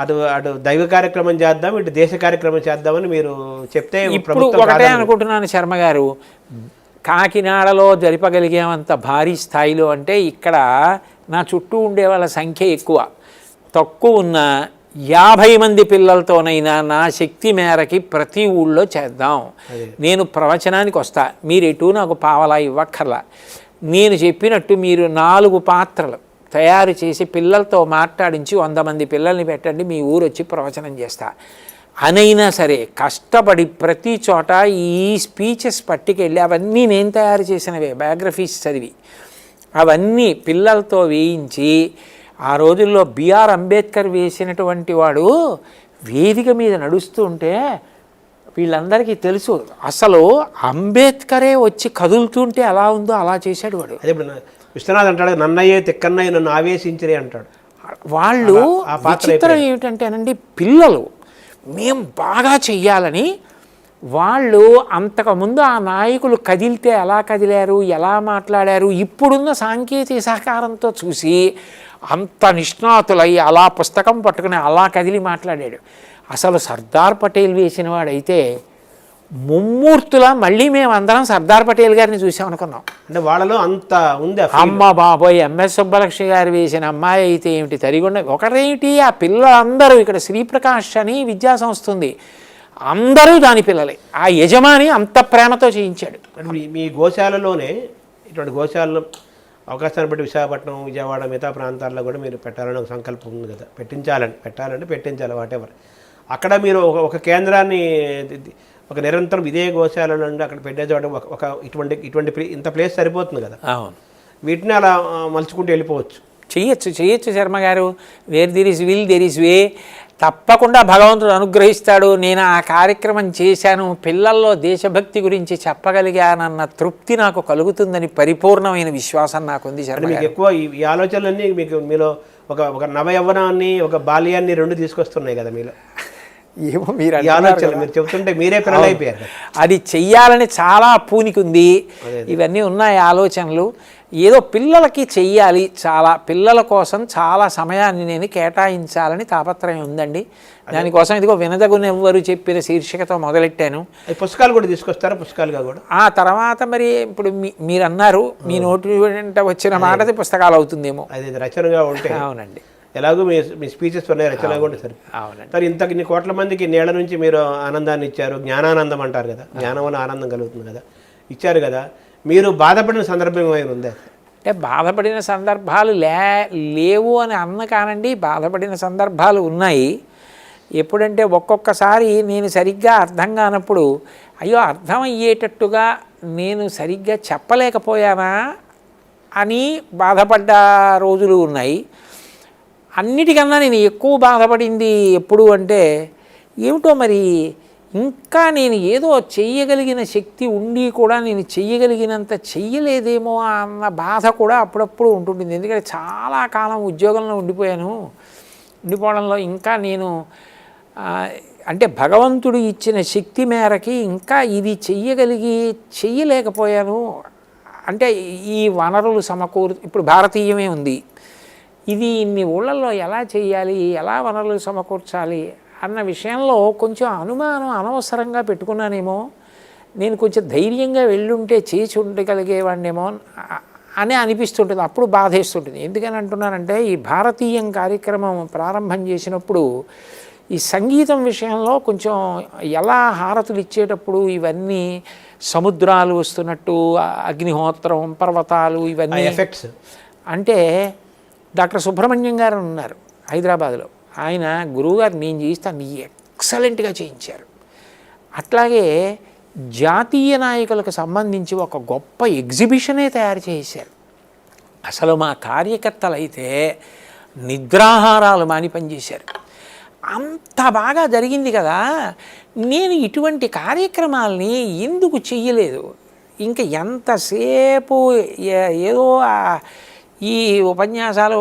అటు దైవ కార్యక్రమం చేద్దాం, ఇటు దేశ కార్యక్రమం చేద్దామని మీరు చెప్తే ఇప్పుడు ఒకటే అనుకుంటున్నాను శర్మ గారు, కాకినాడలో జరిపగలిగేంత భారీ స్థాయిలో అంటే ఇక్కడ నా చుట్టూ ఉండే వాళ్ళ సంఖ్య ఎక్కువ, తక్కువ ఉన్న 50 మంది పిల్లలతోనైనా నా శక్తి మేరకి ప్రతి ఊళ్ళో చేద్దాం. నేను ప్రవచనానికి వస్తా, మీరు ఎటు నాకు పావలా ఇవ్వక్కర్లా. నేను చెప్పినట్టు మీరు 4 పాత్రలు తయారు చేసి పిల్లలతో మాట్లాడించి 100 మంది పిల్లల్ని పెట్టండి, మీ ఊరు వచ్చి ప్రవచనం చేస్తా అనైనా సరే కష్టపడి ప్రతి చోట ఈ స్పీచెస్ పట్టుకెళ్ళి అవన్నీ నేను తయారు చేసినవే, బయోగ్రఫీస్ చదివి అవన్నీ పిల్లలతో వేయించి, ఆ రోజుల్లో బిఆర్ అంబేద్కర్ వేసినటువంటి వాడు వేదిక మీద నడుస్తూ ఉంటే వీళ్ళందరికీ తెలుసు అసలు అంబేద్కరే వచ్చి కదులుతుంటే ఎలా ఉందో అలా చేశాడు వాడు. అదే విశ్వనాథ్ అంటాడు, నన్నయ్యే తిక్కన్నయ్య నన్ను ఆవేశించరే అంటాడు. వాళ్ళు విచిత్రం ఏమిటంటేనండి, పిల్లలు మేము బాగా చెయ్యాలని వాళ్ళు అంతకుముందు ఆ నాయకులు కదిలితే ఎలా కదిలారు, ఎలా మాట్లాడారు, ఇప్పుడున్న సాంకేతిక సహకారంతో చూసి అంత నిష్ణాతులై అలా పుస్తకం పట్టుకుని అలా కదిలి మాట్లాడాడు. అసలు సర్దార్ పటేల్ వేసిన వాడైతే ముమ్మూర్తులా మళ్ళీ మేము అందరం సర్దార్ పటేల్ గారిని చూసామనుకున్నాం. అంటే వాళ్ళలో అంత ఉంది. అమ్మ బాబోయ్, ఎంఎస్ సుబ్బలక్ష్మి గారు వేసిన అమ్మాయి అయితే ఏమిటి, తరిగొండ ఒకటేమిటి, ఆ పిల్లలందరూ ఇక్కడ శ్రీప్రకాష్ అని విద్యా సంస్థ ఉంది, అందరూ దాని పిల్లలే. ఆ యజమాని అంత ప్రేమతో చేయించాడు. మీ గోశాలలోనే ఇటువంటి గోశాలలో అవకాశాన్ని బట్టి విశాఖపట్నం, విజయవాడ, మిగతా ప్రాంతాల్లో కూడా మీరు పెట్టాలని ఒక సంకల్పం ఉంది కదా, పెట్టించాలి వాటెవర్. అక్కడ మీరు ఒక కేంద్రాన్ని, ఒక నిరంతరం ఇదే గోశాల నుండి అక్కడ పెట్టే చోట ఒక ఇటువంటి ఇంత ప్లేస్ సరిపోతుంది కదా. అవును, వీటిని అలా మలుచుకుంటూ వెళ్ళిపోవచ్చు. చెయ్యొచ్చు శర్మ గారు. Where there is will there is వే. తప్పకుండా భగవంతుడు అనుగ్రహిస్తాడు. నేను ఆ కార్యక్రమం చేశాను, పిల్లల్లో దేశభక్తి గురించి చెప్పగలిగానన్న తృప్తి నాకు కలుగుతుందని పరిపూర్ణమైన విశ్వాసం నాకుంది శర్మ. మీకు ఎక్కువ ఈ ఆలోచనలన్నీ మీలో ఒక నవ యవ్వనాన్ని, ఒక బాల్యాన్ని రెండు తీసుకొస్తున్నాయి కదా మీలో. ఏమో మీరు ఆలోచనలు మీరు చెప్తుంటే మీరే పిల్లలైపోయారు. అది చెయ్యాలని చాలా పూనికుంది, ఇవన్నీ ఉన్నాయి ఆలోచనలు. ఏదో పిల్లలకి చెయ్యాలి, చాలా పిల్లల కోసం చాలా సమయాన్ని నేను కేటాయించాలని తాపత్రయం ఉందండి. దానికోసం ఇదిగో వినదగునెవ్వరు చెప్పిన శీర్షికతో మొదలెట్టాను. పుస్తకాలు కూడా తీసుకొస్తారా? పుస్తకాలుగా కూడా ఆ తర్వాత మరి ఇప్పుడు మీరు అన్నారు, మీ నోటి వెంట వచ్చిన మాటది పుస్తకాలు అవుతుందేమో. అది రచనగా ఉంటే. అవునండి, ఎలాగో మీ స్పీచెస్ ఉన్నాయి, రచనగా ఉంటే సరే. అవునండి. సరే, ఇన్ని కోట్ల మందికి నేల నుంచి మీరు ఆనందాన్ని ఇచ్చారు, జ్ఞానానందం అంటారు కదా, జ్ఞానం వల్ల ఆనందం కలుగుతుంది కదా, ఇచ్చారు కదా. మీరు బాధపడిన సందర్భం ఏమైనా ఉందా? అంటే బాధపడిన సందర్భాలు లేవు అని అన్న కానండి, బాధపడిన సందర్భాలు ఉన్నాయి. ఎప్పుడంటే ఒక్కొక్కసారి నేను సరిగ్గా అర్థం కానప్పుడు, అయ్యో అర్థమయ్యేటట్టుగా నేను సరిగ్గా చెప్పలేకపోయానా అని బాధపడ్డ రోజులు ఉన్నాయి. అన్నిటికన్నా నేను ఎక్కువ బాధపడింది ఎప్పుడు అంటే, ఏమిటో మరి ఇంకా నేను ఏదో చెయ్యగలిగిన శక్తి ఉండి కూడా నేను చెయ్యగలిగినంత చెయ్యలేదేమో అన్న బాధ కూడా అప్పుడప్పుడు ఉంటుంటుంది. ఎందుకంటే చాలా కాలం ఉద్యోగంలో ఉండిపోవడంలో ఇంకా నేను అంటే భగవంతుడు ఇచ్చిన శక్తి మేరకి ఇంకా ఇది చెయ్యలేకపోయాను. అంటే ఈ వనరులు ఇప్పుడు భారతీయమే ఉంది, ఇది ఇన్ని ఊళ్ళల్లో ఎలా చేయాలి, ఎలా వనరులు సమకూర్చాలి అన్న విషయంలో కొంచెం అనుమానం అనవసరంగా పెట్టుకున్నానేమో, నేను కొంచెం ధైర్యంగా వెళ్ళుంటే చేసి ఉండగలిగేవాడినేమో అని అనిపిస్తుంటుంది. అప్పుడు బాధేస్తుంటుంది. ఎందుకని అంటున్నానంటే ఈ భారతీయం కార్యక్రమం ప్రారంభం చేసినప్పుడు ఈ సంగీతం విషయంలో కొంచెం ఎలా హారతులు ఇచ్చేటప్పుడు ఇవన్నీ సముద్రాలు వస్తున్నట్టు, అగ్నిహోత్రం, పర్వతాలు, ఇవన్నీ ఎఫెక్ట్స్. అంటే డాక్టర్ సుబ్రహ్మణ్యం గారు ఉన్నారు హైదరాబాద్లో, ఆయన గురువుగారు నేను చేయిస్తాను ఎక్సలెంట్గా చేయించారు. అట్లాగే జాతీయ నాయకులకు సంబంధించి ఒక గొప్ప ఎగ్జిబిషనే తయారు చేశారు. అసలు మా కార్యకర్తలు అయితే నిద్రాహారాలు మాని పనిచేశారు. అంత బాగా జరిగింది కదా. నేను ఇటువంటి కార్యక్రమాలని ఎందుకు చెయ్యలేదు? ఇంకా ఎంతసేపు ఏదో ఈ ఉపన్యాసాలను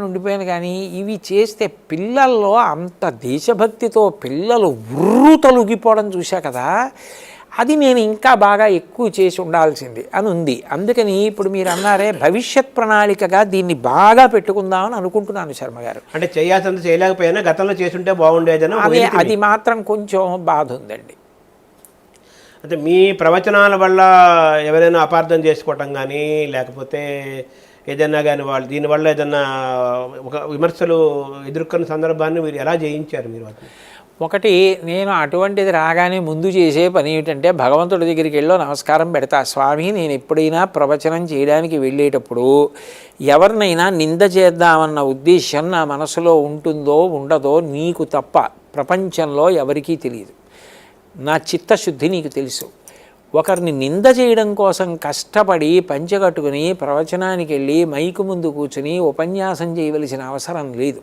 ఉండిపోయాను. కానీ ఇవి చేస్తే పిల్లల్లో అంత దేశభక్తితో పిల్లలు ఉర్రు తొలగిపోవడం చూశా కదా, అది నేను ఇంకా బాగా ఎక్కువ చేసి ఉండాల్సింది అని ఉంది. అందుకని ఇప్పుడు మీరు అన్నారే భవిష్యత్ ప్రణాళికగా దీన్ని బాగా పెట్టుకుందామని అనుకుంటున్నాను శర్మ గారు. అంటే చేయాల్సింది చేయలేకపోయినా గతంలో చేసుంటే బాగుండేదని అది మాత్రం కొంచెం బాధ ఉందండి. అంటే మీ ప్రవచనాల వల్ల ఎవరైనా అపార్థం చేసుకోవటం కానీ, లేకపోతే ఏదైనా కానీ వాళ్ళు దీనివల్ల ఏదైనా ఒక విమర్శలు ఎదుర్కొన్న సందర్భాన్ని మీరు ఎలా జయించారు? మీరు ఒకటి, నేను అటువంటిది రాగానే ముందు చేసే పని ఏమిటంటే భగవంతుడి దగ్గరికి వెళ్ళో నమస్కారం పెడతా. స్వామి, నేను ఎప్పుడైనా ప్రవచనం చేయడానికి వెళ్ళేటప్పుడు ఎవరినైనా నింద చేద్దామన్న ఉద్దేశం నా మనసులో ఉంటుందో ఉండదో నీకు తప్ప ప్రపంచంలో ఎవరికీ తెలియదు. నా చిత్తశుద్ధి నీకు తెలుసు. ఒకరిని నింద చేయడం కోసం కష్టపడి పంచెకట్టుకుని ప్రవచనానికి వెళ్ళి మైకు ముందు కూర్చుని ఉపన్యాసం చేయవలసిన అవసరం లేదు.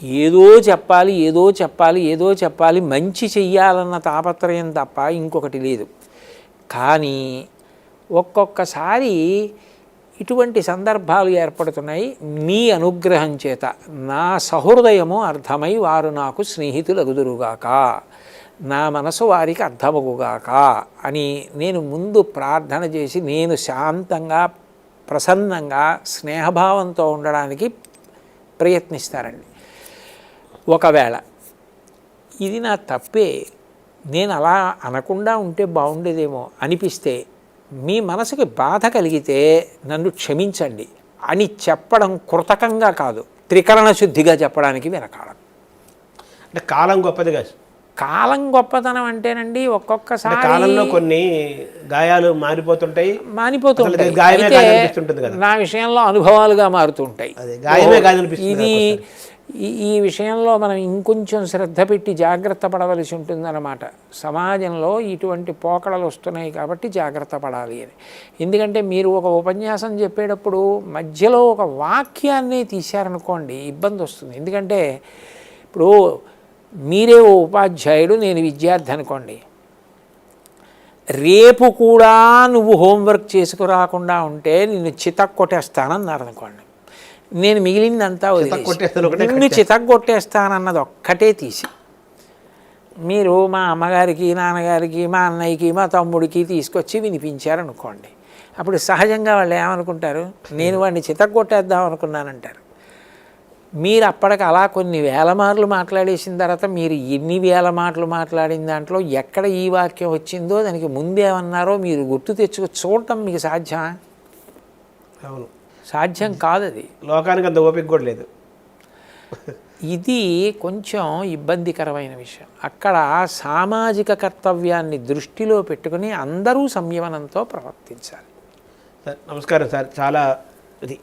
ఏదో చెప్పాలి, మంచి చెయ్యాలన్న తాపత్రయం తప్ప ఇంకొకటి లేదు. కానీ ఒక్కొక్కసారి ఇటువంటి సందర్భాలు ఏర్పడుతున్నాయి. నీ అనుగ్రహం చేత నా సహృదయము అర్థమై వారు నాకు స్నేహితులగుదురుగాక, నా మనసు వారికి అర్థమగుగాక అని నేను ముందు ప్రార్థన చేసి నేను శాంతంగా, ప్రసన్నంగా, స్నేహభావంతో ఉండడానికి ప్రయత్నిస్తారండి. ఒకవేళ ఇది నా తప్పే, నేను అలా అనకుండా ఉంటే బాగుండేదేమో అనిపిస్తే, మీ మనసుకి బాధ కలిగితే నన్ను క్షమించండి అని చెప్పడం కృతకంగా కాదు, త్రికరణ శుద్ధిగా చెప్పడానికి వెనకాడం. అంటే కాలం గొప్పది కాదు. కాలం గొప్పతనం అంటేనండి ఒక్కొక్కసారి కాలంలో కొన్ని గాయాలు మారిపోతుంటాయి. నా విషయంలో అనుభవాలుగా మారుతుంటాయి. ఇది ఈ విషయంలో మనం ఇంకొంచెం శ్రద్ధ పెట్టి జాగ్రత్త పడవలసి ఉంటుందన్నమాట. సమాజంలో ఇటువంటి పోకడలు వస్తున్నాయి కాబట్టి జాగ్రత్త పడాలి అని. ఎందుకంటే మీరు ఒక ఉపన్యాసం చెప్పేటప్పుడు మధ్యలో ఒక వాక్యాన్ని తీశారనుకోండి ఇబ్బంది వస్తుంది. ఎందుకంటే ఇప్పుడు మీరే ఓ ఉపాధ్యాయుడు, నేను విద్యార్థి అనుకోండి, రేపు కూడా నువ్వు హోంవర్క్ చేసుకురాకుండా ఉంటే నిన్ను చితక్కొట్టేస్తానన్నారు అనుకోండి. నేను మిగిలిందంతా నిన్ను చితక్కొట్టేస్తానన్నది ఒక్కటే తీసి మీరు మా అమ్మగారికి, నాన్నగారికి, మా అన్నయ్యకి, మా తమ్ముడికి తీసుకొచ్చి వినిపించారనుకోండి. అప్పుడు సహజంగా వాళ్ళు ఏమనుకుంటారు, నేను వాడిని చితక్కొట్టేద్దాం అనుకున్నానంటారు. మీరు అప్పటికి అలా కొన్ని వేల మాటలు మాట్లాడేసిన తర్వాత మీరు ఎన్ని వేల మాటలు మాట్లాడిన దాంట్లో ఎక్కడ ఈ వాక్యం వచ్చిందో దానికి ముందేమన్నారో మీరు గుర్తు తెచ్చుకో చూడటం మీకు సాధ్యమా? అవును, సాధ్యం కాదు. అది లోకానికి అంత ఓపిక కూడా లేదు. ఇది కొంచెం ఇబ్బందికరమైన విషయం. అక్కడ సామాజిక కర్తవ్యాన్ని దృష్టిలో పెట్టుకుని అందరూ సంయమనంతో ప్రవర్తించాలి. సార్ నమస్కారం సార్. చాలా ఇది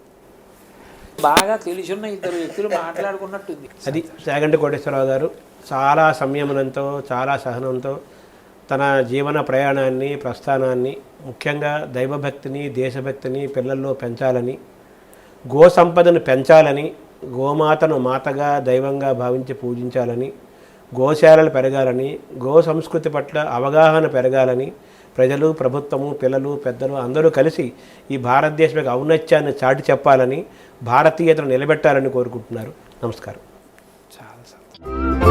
బాగా తెలిసిన ఇద్దరు వ్యక్తులు మాట్లాడుకున్నట్టుంది. అది చాగంటి కోటేశ్వరరావు గారు చాలా సంయమనంతో, చాలా సహనంతో తన జీవన ప్రయాణాన్ని, ప్రస్థానాన్ని, ముఖ్యంగా దైవభక్తిని, దేశభక్తిని పిల్లల్లో పెంచాలని, గో సంపదను పెంచాలని, గోమాతను మాతగా దైవంగా భావించి పూజించాలని, గోశాలలు పెరగాలని, గో సంస్కృతి పట్ల అవగాహన పెరగాలని ప్రజలు, ప్రభుత్వము, పిల్లలు, పెద్దలు అందరూ కలిసి ఈ భారతదేశం ఔన్నత్యాన్ని చాటి చెప్పాలని, భారతీయతను నిలబెట్టాలని కోరుకుంటున్నారు. నమస్కారం. చాలా